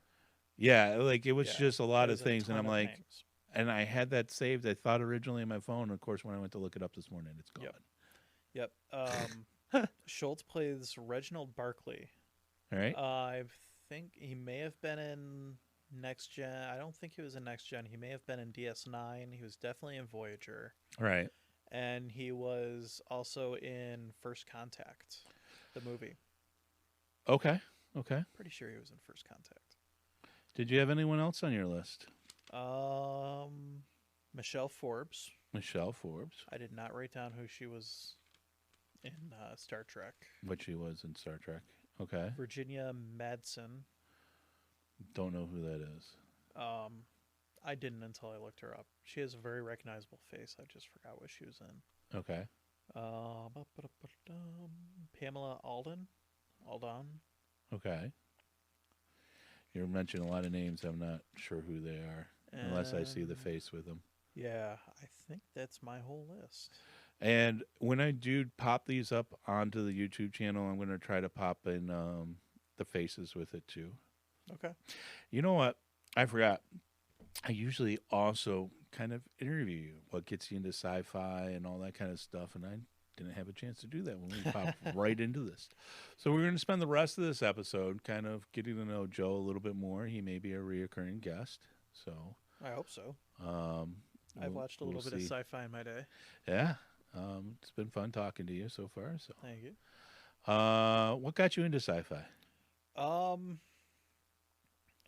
Yeah, like it was Yeah, just a lot It of was a things, and ton I'm of like, names. and I had that saved. I thought originally in my phone. And of course, when I went to look it up this morning, it's gone. Yep. Schultz plays Reginald Barkley. All right. I think he may have been in Next Gen. I don't think he was in Next Gen. He may have been in DS9. He was definitely in Voyager. Right. And he was also in First Contact, the movie. Okay. Pretty sure he was in First Contact. Did you have anyone else on your list? Michelle Forbes. Michelle Forbes, I did not write down who she was in Star Trek. what she was in Star Trek. Okay. Virginia Madsen. Don't know who that is. I didn't until I looked her up. She has a very recognizable face. I just forgot what she was in. Okay. Pamela Alden. Okay. You're mentioning a lot of names. I'm not sure who they are unless I see the And, face with them. Yeah, I think that's my whole list. And when I do pop these up onto the YouTube channel, I'm going to try to pop in the faces with it too. Okay. You know what? I forgot. I usually also kind of interview you. What gets you into sci-fi and all that kind of stuff, and I didn't have a chance to do that when we popped right into this. So we're going to spend the rest of this episode kind of getting to know Joe a little bit more. He may be a reoccurring guest, so I hope so. we'll I've watched a little bit of see. sci-fi in my day. Yeah, it's been fun talking to you so far. So, Thank you. what got you into sci-fi?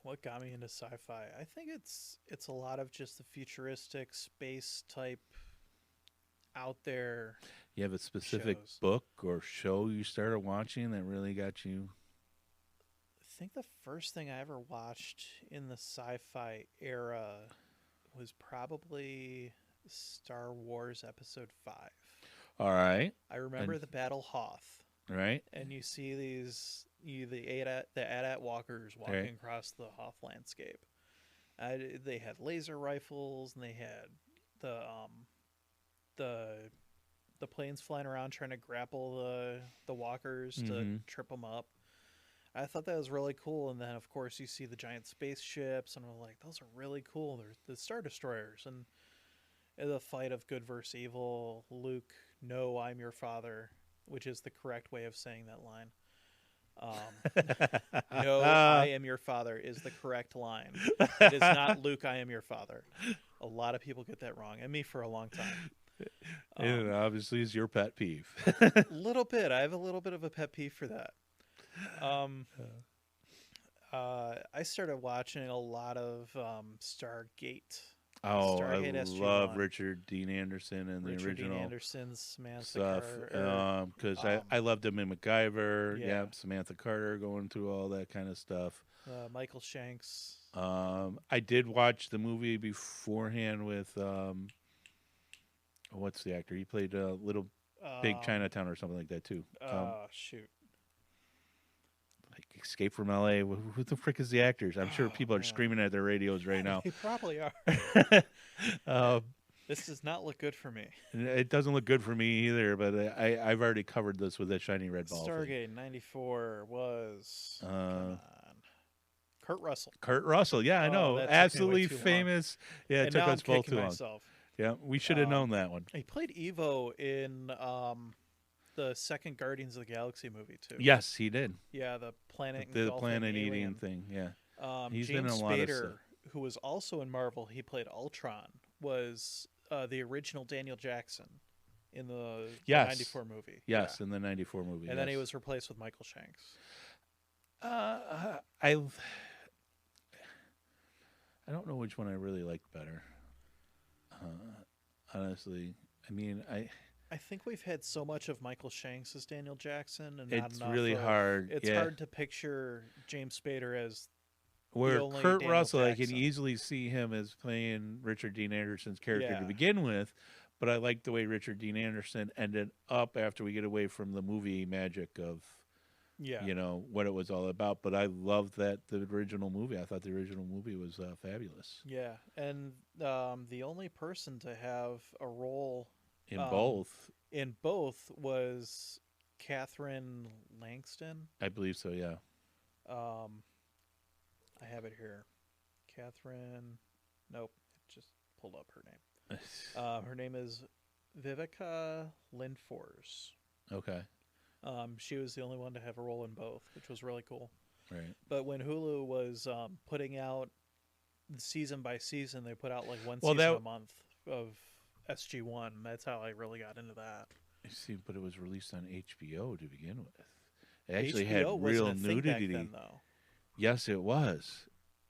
What got me into sci-fi? I think it's a lot of just the futuristic space type out there. You have a specific Shows. book or show you started watching that really got you? I think the first thing I ever watched in the sci-fi era was probably Star Wars Episode 5. All right, I remember And- the Battle Hoth, right. and you see the AT-AT walkers walking Right. across the Hoth landscape. They had laser rifles, and they had the planes flying around trying to grapple the walkers to Mhm. trip them up. I thought that was really cool. And then, of course, you see the giant spaceships, and I'm like, those are really cool. They're the Star Destroyers. And the fight of good versus evil, Luke, no, I'm your father, which is the correct way of saying that line. No, I am your father is the correct line. It is not Luke, I am your father. A lot of people get that wrong, and me for a long time. And it obviously is your pet peeve. A little bit. I have a little bit of a pet peeve for that. I started watching a lot of Stargate. Oh, Stargate I SG-1. love Richard Dean Anderson and the Richard Dean original Anderson's Samantha stuff. Carter. Because I loved him in MacGyver. Yeah. Yeah, Samantha Carter going through all that kind of stuff. Michael Shanks. I did watch the movie beforehand with what's the actor? He played Little Big Chinatown or something like that too. Shoot. Like Escape from L.A. Who the frick is the actors? I'm sure Oh, people are man. screaming at their radios right now. They probably are. Um, This does not look good for me. It doesn't look good for me either, but I've already covered this with that shiny red ball thing. Stargate '94 was come Uh, on. Kurt Russell. Kurt Russell, yeah, I Oh, know, that took me way absolutely too long. famous. Yeah, it And took now I'm us both kicking too long. myself. Yeah, we should have Um, known that one. He played Evo in the second Guardians of the Galaxy movie too. Yes, he did. Yeah, the planet The engulfing planet-eating alien. thing. Yeah, he's James been in a lot of Spader, stuff. who was also in Marvel, he played Ultron, was the original Daniel Jackson in the Yes. '94 movie. yes, in the '94 movie. And then he yes. was replaced with Michael Shanks. I don't know which one I really liked better. Honestly, I mean, I think we've had so much of Michael Shanks as Daniel Jackson, and not it's enough really of- hard. It's yeah. hard to picture James Spader as Where only Kurt Daniel Russell, I Jackson. can easily see him as playing Richard Dean Anderson's character Yeah. to begin with, but I like the way Richard Dean Anderson ended up after we get away from the movie magic of, yeah. you know, what it was all about. But I loved the original movie. I thought the original movie was fabulous Yeah, and the only person to have a role in Um, both. in both was Catherine Langston. I believe so. Yeah. I have it here. Catherine. Nope, it just pulled up her name. Her name is Vivica Lindfors. Okay. She was the only one to have a role in both, which was really cool. Right. But when Hulu was putting out season by season, they put out like one Well, season that- a month of SG-1. That's how I really got into that. See, but it was released on HBO to begin with. It actually had HBO real wasn't a thing back nudity. then, though. Yes, it was.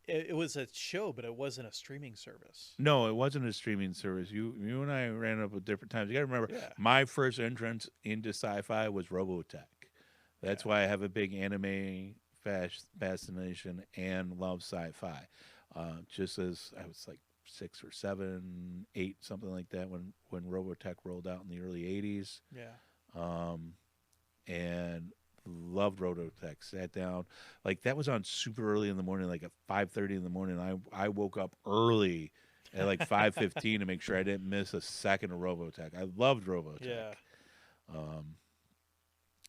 It was a show, but it wasn't a streaming service. No, it wasn't a streaming service. You and I ran up at different times. You got to remember, Yeah. my first entrance into sci-fi was Robotech. That's Yeah. why I have a big anime fascination and love sci-fi. Just as I was like 6 or 7, 8, something like that when Robotech rolled out in the early '80s. Yeah. And loved Robotech. Sat down, like that was on super early in the morning, like at 5:30 in the morning. I woke up early at like 5:15 to make sure I didn't miss a second of Robotech. I loved Robotech. Yeah.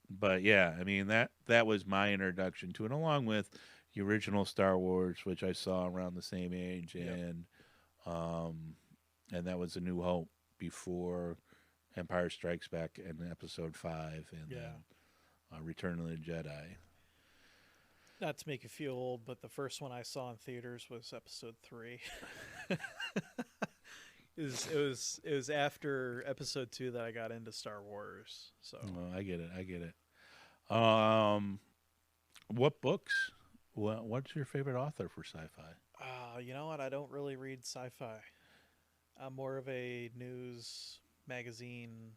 But yeah, I mean that was my introduction to it, along with the original Star Wars, which I saw around the same age, Yep. and that was A New Hope before Empire Strikes Back in Episode 5, and Yeah. then Return of the Jedi. Not to make you feel old, but the first one I saw in theaters was Episode 3. It was after Episode 2 that I got into Star Wars. So Oh, I get it. What books? What's your favorite author for sci-fi? you know what? I don't really read sci-fi. I'm more of a news magazine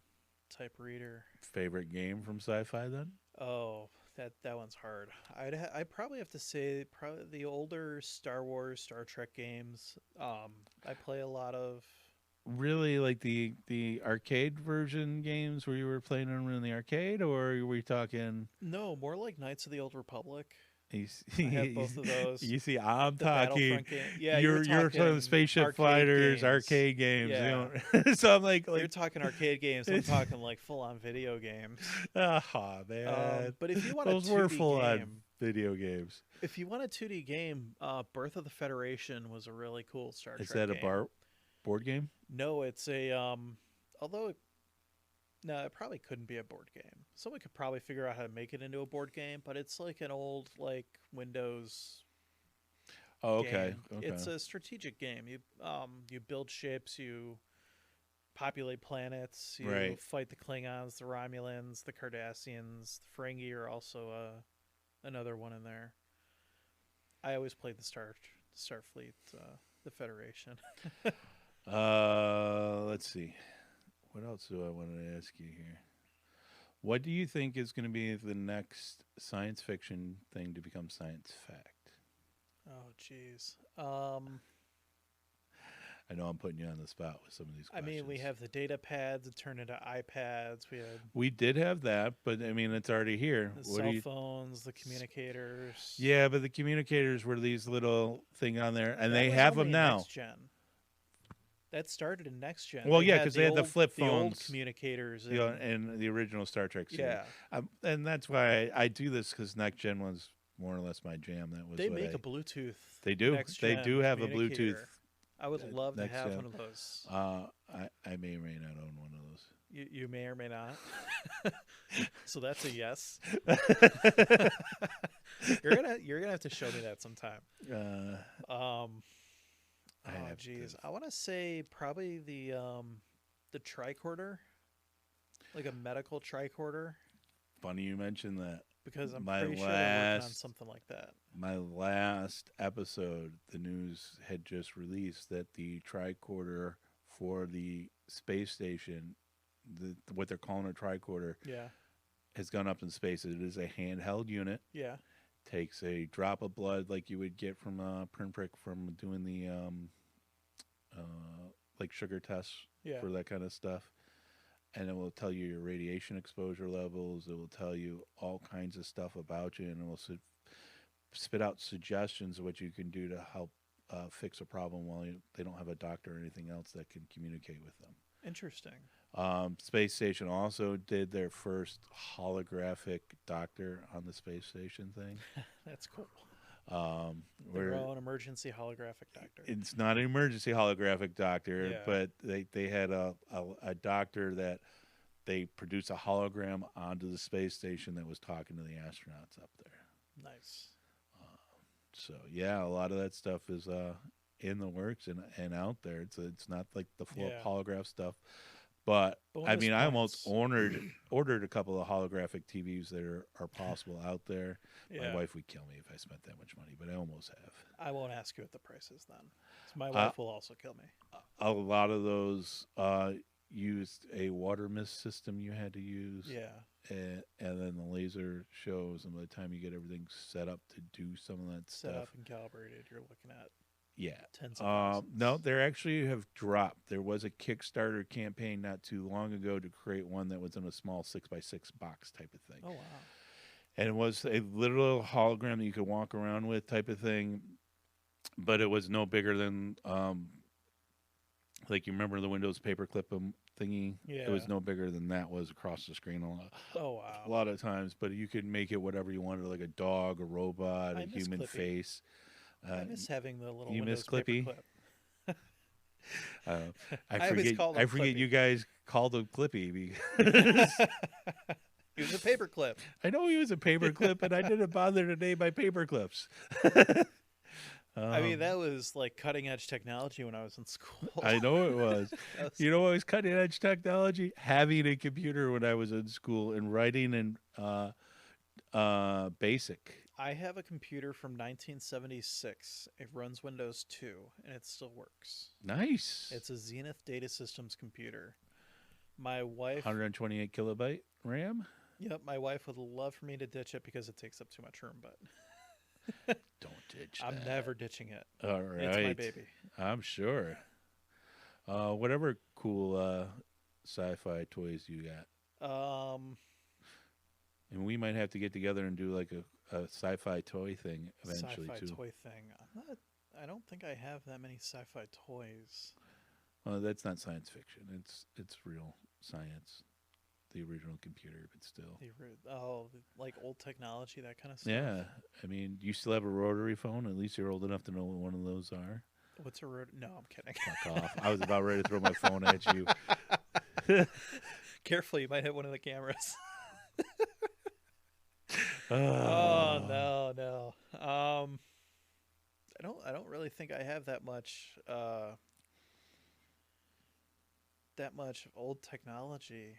type reader. Favorite game from sci-fi then? Oh, that one's hard. I'd probably have to say probably the older Star Wars, Star Trek games. I play a lot of. Really, like the arcade version games where you were playing them in the arcade, or were you talking? No, more like Knights of the Old Republic. You I have both of those. You see, I'm The talking. Battlefront game. Yeah, you're talking spaceship arcade fighters, games. arcade games. Yeah. You know? So I'm like, You're talking arcade games. I'm talking like full on video games. ah, man. But if you want Those a 2D were full game, on video games. if you want a 2D game, Birth of the Federation was a really cool Star Is Trek that game. a board game? No, it's a although no, it probably couldn't be a board game. Someone could probably figure out how to make it into a board game, but it's like an old like Windows Oh, okay. game. Okay. It's a strategic game. You build ships, you populate planets, you Right. fight the Klingons, the Romulans, the Cardassians, the Ferengi are also another one in there. I always played the Starfleet, the Federation. Let's see. What else do I want to ask you here? What do you think is going to be the next science fiction thing to become science fact? Oh, jeez. I know I'm putting you on the spot with some of these I questions. mean, we have the data pads that turn into iPads. We had We did have that, but I mean, it's already here. the What do cell you? phones, the communicators. Yeah, but the communicators were these little thing on there, and That they was have only them now. Next gen. That started in next gen. Well, They yeah, had 'cause they had the old- flip the old phones, communicators. You know, and- in the original Star Trek series. yeah, And that's why I do this, because next gen was more or less my jam. That was they what make I- a Bluetooth. They do. next They gen do have a communicator. Bluetooth. I would love to next have gen. one of those. I may or may not own one of those. You may or may not. So that's a yes. You're gonna have to show me that sometime. Oh have geez, to- I want to say probably the tricorder, like a medical tricorder, Funny you mentioned that. because I'm My pretty sure they're working on last- something like that. My last episode, the news had just released that the tricorder for the space station, what they're calling a tricorder, Yeah, has gone up in space. It is a handheld unit. yeah, Takes a drop of blood like you would get from a pinprick from doing the like sugar tests yeah. for that kind of stuff. And it will tell you your radiation exposure levels. It will tell you all kinds of stuff about you, and it will spit out suggestions of what you can do to help fix a problem while they don't have a doctor or anything else that can communicate with them. Interesting. Space Station also did their first holographic doctor on the space station thing. That's cool. Where Their own emergency holographic doctor. it's not an emergency holographic doctor, Yeah. but they had a doctor that they produced a hologram onto the space station that was talking to the astronauts up there. Nice. So yeah, a lot of that stuff is in the works and out there. It's not like the full Yeah. holograph stuff, But I Bonus mean, I almost points. ordered a couple of holographic TVs that are possible out there. Yeah. My wife would kill me if I spent that much money, but I almost have. I won't ask you what the price is then. 'Cause my Uh, wife will also kill me. a lot of those used a water mist system you had to use, Yeah. and then the laser shows, and by the time you get everything set up to do some of that Set stuff, up and calibrated. You're looking at yeah. tens of thousands. No, they actually have dropped. There was a Kickstarter campaign not too long ago to create one that was in a small 6x6 box type of thing. Oh wow. And it was a literal hologram that you could walk around with type of thing, but it was no bigger than like you remember the Windows paperclip thingy. Yeah. It was no bigger than that was across the screen Oh a wow. lot of times, but you could make it whatever you wanted, like a dog, a robot, I a miss human Clippy. face. I miss having the little you miss Windows Clippy? paperclip. I always forget. called him I forget Clippy. you guys called him Clippy. Because He was a paperclip. I know he was a paperclip, and I didn't bother to name my paperclips. I mean, that was like cutting edge technology when I was in school. I know it was. That was- You know what was cutting edge technology? Having a computer when I was in school and writing in BASIC. I have a computer from 1976. It runs Windows 2, and it still works. Nice. It's a Zenith Data Systems computer. My wife, 128 kilobyte RAM. yep, my wife would love for me to ditch it because it takes up too much room, but Don't ditch I'm that. never ditching it. All right. It's my baby. I'm sure. Whatever cool sci-fi toys you got. And we might have to get together and do like a sci-fi toy thing eventually Sci-fi too. toy thing. I don't think I have that many sci-fi toys. Well, that's not science fiction. It's real science. The original computer, but still. Like old technology, that kind of stuff. Yeah. I mean, you still have a rotary phone. At least you're old enough to know what one of those are. What's a road? No, I'm kidding. Fuck off. I was about ready to throw my phone at you. Careful, you might hit one of the cameras. Ah. Oh no. I don't really think I have that much old technology.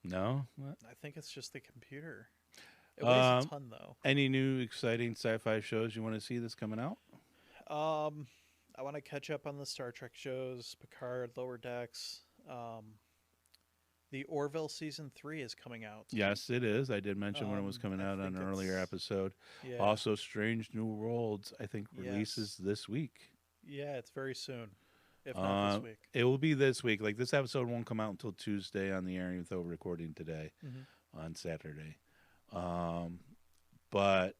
No? What? I think it's just the computer. It weighs a ton though. Any new exciting sci-fi shows you want to see that's coming out? I want to catch up on the Star Trek shows, Picard, Lower Decks. The Orville season 3 is coming out. Yes, it is. I did mention when it was coming I out on think an earlier it's- episode. Yeah. Also, Strange New Worlds, I think, Yes. releases this week. Yeah, it's very soon. If not this week. It will be this week. Like, this episode won't come out until Tuesday on the air, even though we're recording today Mhm. on Saturday. But,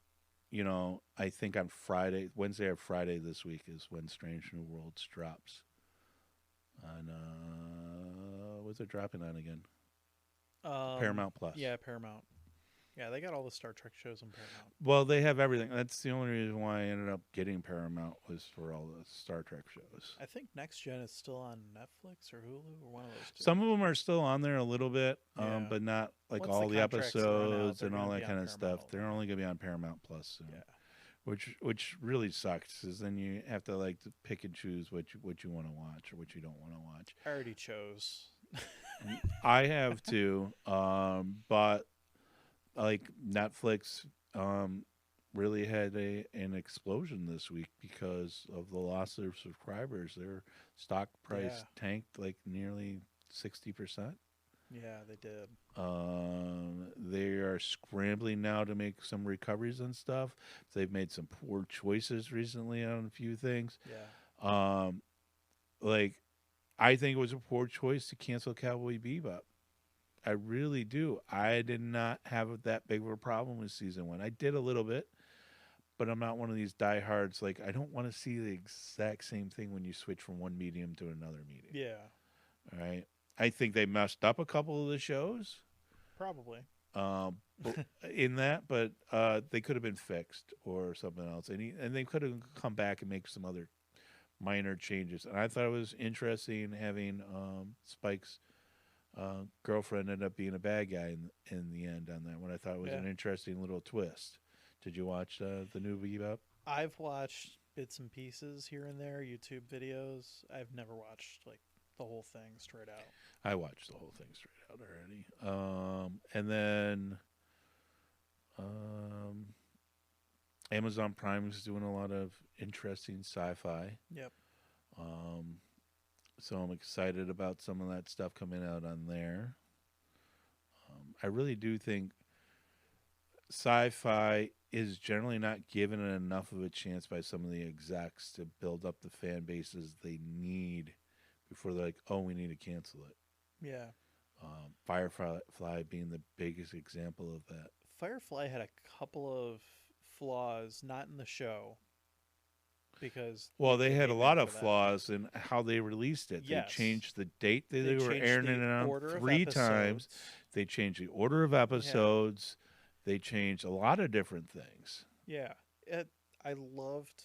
you know, I think on Friday, Wednesday or Friday this week is when Strange New Worlds drops. On, what's it dropping on again? Paramount Plus. Yeah, Paramount. Yeah, they got all the Star Trek shows on Paramount. Well, they have everything. That's the only reason why I ended up getting Paramount was for all the Star Trek shows. I think Next Gen is still on Netflix or Hulu or one of those two. Some of them are still on there a little bit, Yeah. but not like Once all the the contracts run out, episodes they're and all gonna that be kind on of Paramount stuff. They're all only going to be on Paramount Plus soon, Yeah. which really sucks. Is then you have to like to pick and choose what you want to watch or what you don't want to watch. I already chose. I have to, but like Netflix really had an explosion this week because of the loss of subscribers. Their stock price Yeah. tanked like nearly 60%. Yeah, they did. They are scrambling now to make some recoveries and stuff. They've made some poor choices recently on a few things. Yeah. Like I think it was a poor choice to cancel Cowboy Bebop. I really do. I did not have that big of a problem with season 1. I did a little bit, but I'm not one of these diehards. Like I don't want to see the exact same thing when you switch from one medium to another medium. Yeah, All right. I think they messed up a couple of the shows probably. in that, but they could have been fixed or something else. And they could have come back and make some other minor changes. And I thought it was interesting having Spike's girlfriend end up being a bad guy in the end on that one. I thought it was an Yeah. interesting little twist. Did you watch the new Bebop? I've watched bits and pieces here and there, YouTube videos. I've never watched like the whole thing straight out. I watched the whole thing straight out already. And then Amazon Prime is doing a lot of interesting sci-fi. Yep. So I'm excited about some of that stuff coming out on there. I really do think sci-fi is generally not given enough of a chance by some of the execs to build up the fan bases they need before they're like, oh, we need to cancel it. Yeah. Firefly being the biggest example of that. Firefly had a couple of flaws, not in the show, because Well, they had a lot of for that. flaws in how they released it. Yes. They changed the date that they were changed airing the it on order of 3 times. episodes. They changed the order of episodes. They changed a lot of different things. Yeah, I loved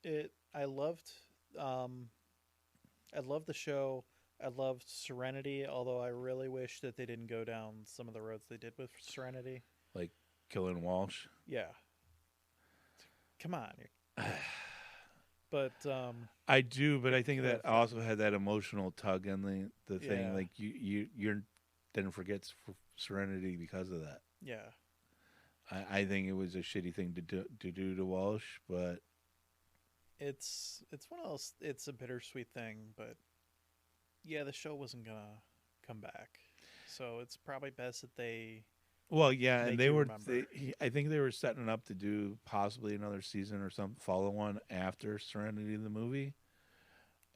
it. I loved the show. I loved Serenity, although I really wish that they didn't go down some of the roads they did with Serenity. Like killing Walsh. Yeah. Come on. But I do, but I think could that have- also had that emotional tug in the thing. Yeah. Like you didn't forget Serenity because of that. yeah, I think it was a shitty thing to do to Walsh, but it's one of those. It's a bittersweet thing, but yeah, the show wasn't gonna come back, so it's probably best that they. well, yeah, Make and they you were. remember. I think they were setting up to do possibly another season or some follow-on after Serenity the movie.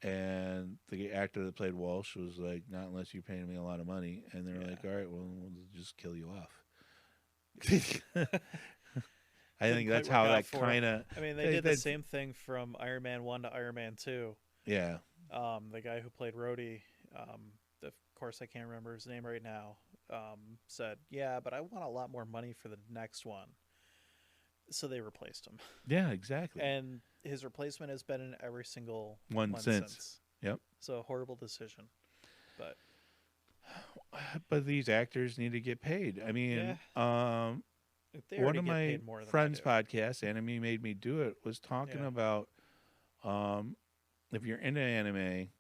And the actor that played Walsh was like, "Not unless you're paying me a lot of money." And they're Yeah. like, "All right, well, we'll just kill you off." I think that's quite how work out that for 'em. kind of. I mean, they did the same thing from Iron Man 1 to Iron Man 2. Yeah. The guy who played Rhodey, of course I can't remember his name right now, said, "Yeah, but I want a lot more money for the next one." So they replaced him, Yeah, exactly. and his replacement has been in every single One since. Yep. So a horrible decision, but But these actors need to get paid. I mean, they one already of get my paid more than I friends' do. podcasts, Anime Made Me Do It, was talking Yeah. about if you're into anime,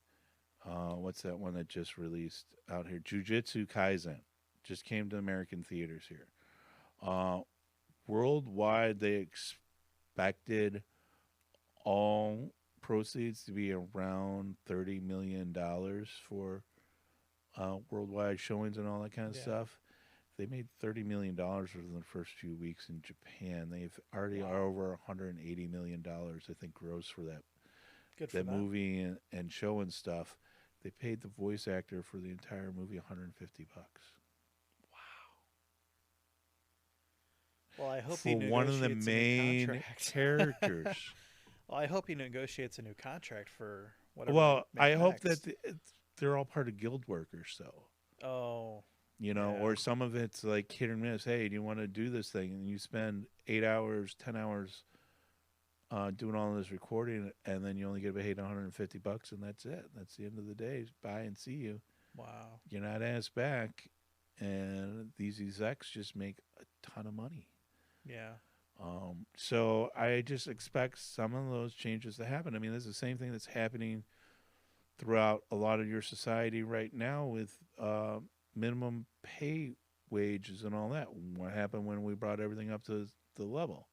what's that one that just released out here? Jujutsu Kaisen just came to American theaters here. Worldwide, they expected all proceeds to be around $30 million for worldwide showings and all that kind of Yeah. stuff. They made $30 million within the first few weeks in Japan. They've already Wow. are over $180 million, I think, gross for that Good for that them. movie and show and stuff. They paid the voice actor for the entire movie $150 Well, I hope he for one of the negotiates a new main contract. characters. Well, I hope he negotiates a new contract for whatever. Well, they I make hope next. that they're all part of guild workers, though. Oh, You know, Yeah. or some of it's like hit or miss. Hey, do you want to do this thing? And you spend 8 hours, 10 hours doing all this recording, and then you only get paid $150, and that's it. That's the end of the day. Bye and see you. wow. You're not asked back, and these execs just make a ton of money. Yeah. So I just expect some of those changes to happen. I mean, this is the same thing that's happening throughout a lot of your society right now with minimum pay wages and all that. What happened when we brought everything up to the level?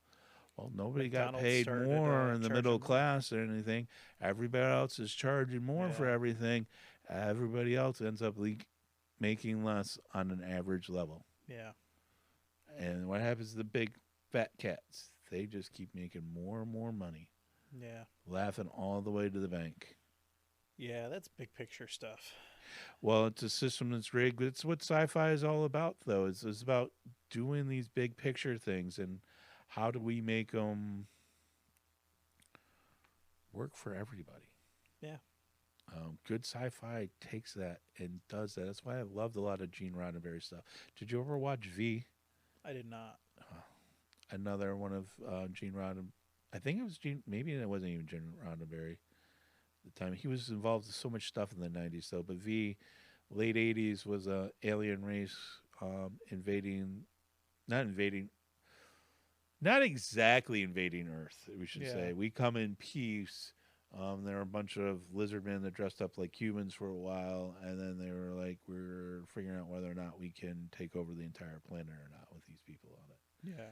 Well, nobody got McDonald's paid started, more in the charging middle more. class or anything. Everybody else is charging more for Yeah. everything. Everybody else ends up making less on an average level. Yeah. And what happens to the big fat cats? They just keep making more and more money, Yeah. laughing all the way to the bank. Yeah. That's big picture stuff. Well, it's a system that's rigged. It's what sci-fi is all about, though. It's about doing these big picture things and how do we make them work for everybody. Yeah. Good sci-fi takes that and does that. That's why I loved a lot of Gene Roddenberry stuff. Did you ever watch V? I did not. Another one of Gene Roddenberry. I think it was Gene. Maybe it wasn't even Gene Roddenberry at the time. He was involved in so much stuff in the 90s, though. But V, late 80s, was a alien race not exactly invading Earth, we should Yeah. say. We come in peace, There were a bunch of lizard men that dressed up like humans for a while, and then they were like, we're figuring out whether or not we can take over the entire planet or not with these people on it. Yeah.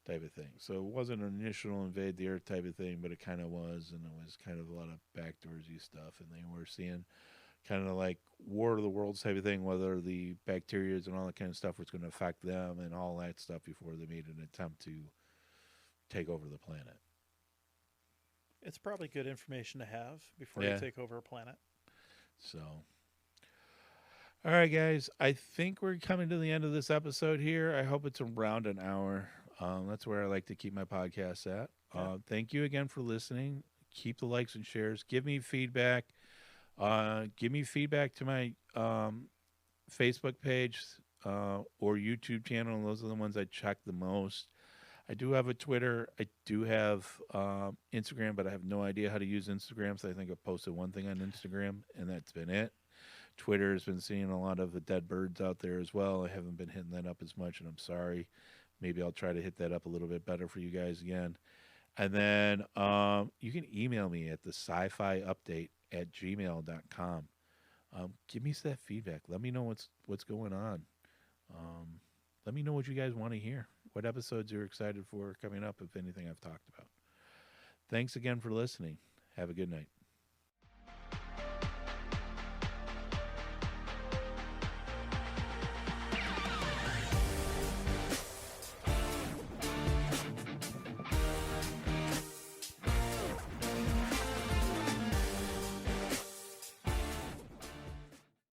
Type of thing. So it wasn't an initial invade the Earth type of thing, but it kind of was, and it was kind of a lot of backdoorsy stuff, and they were seeing kind of like War of the Worlds type of thing, whether the bacteria and all that kind of stuff was going to affect them and all that stuff before they made an attempt to take over the planet. It's probably good information to have before Yeah. you take over a planet. So, all right, guys, I think we're coming to the end of this episode here. I hope it's around an hour. That's where I like to keep my podcast at. Yeah. Thank you again for listening. Keep the likes and shares. Give me feedback. Give me feedback to my Facebook page or YouTube channel. Those are the ones I check the most. I do have a Twitter. I do have Instagram, but I have no idea how to use Instagram. So I think I've posted one thing on Instagram, and that's been it. Twitter has been seeing a lot of the dead birds out there as well. I haven't been hitting that up as much, and I'm sorry. Maybe I'll try to hit that up a little bit better for you guys again. And then you can email me at the sci-fi update at gmail.com. Give me that feedback. Let me know what's going on. Let me know what you guys want to hear. What episodes you're excited for coming up, if anything I've talked about. Thanks again for listening. Have a good night.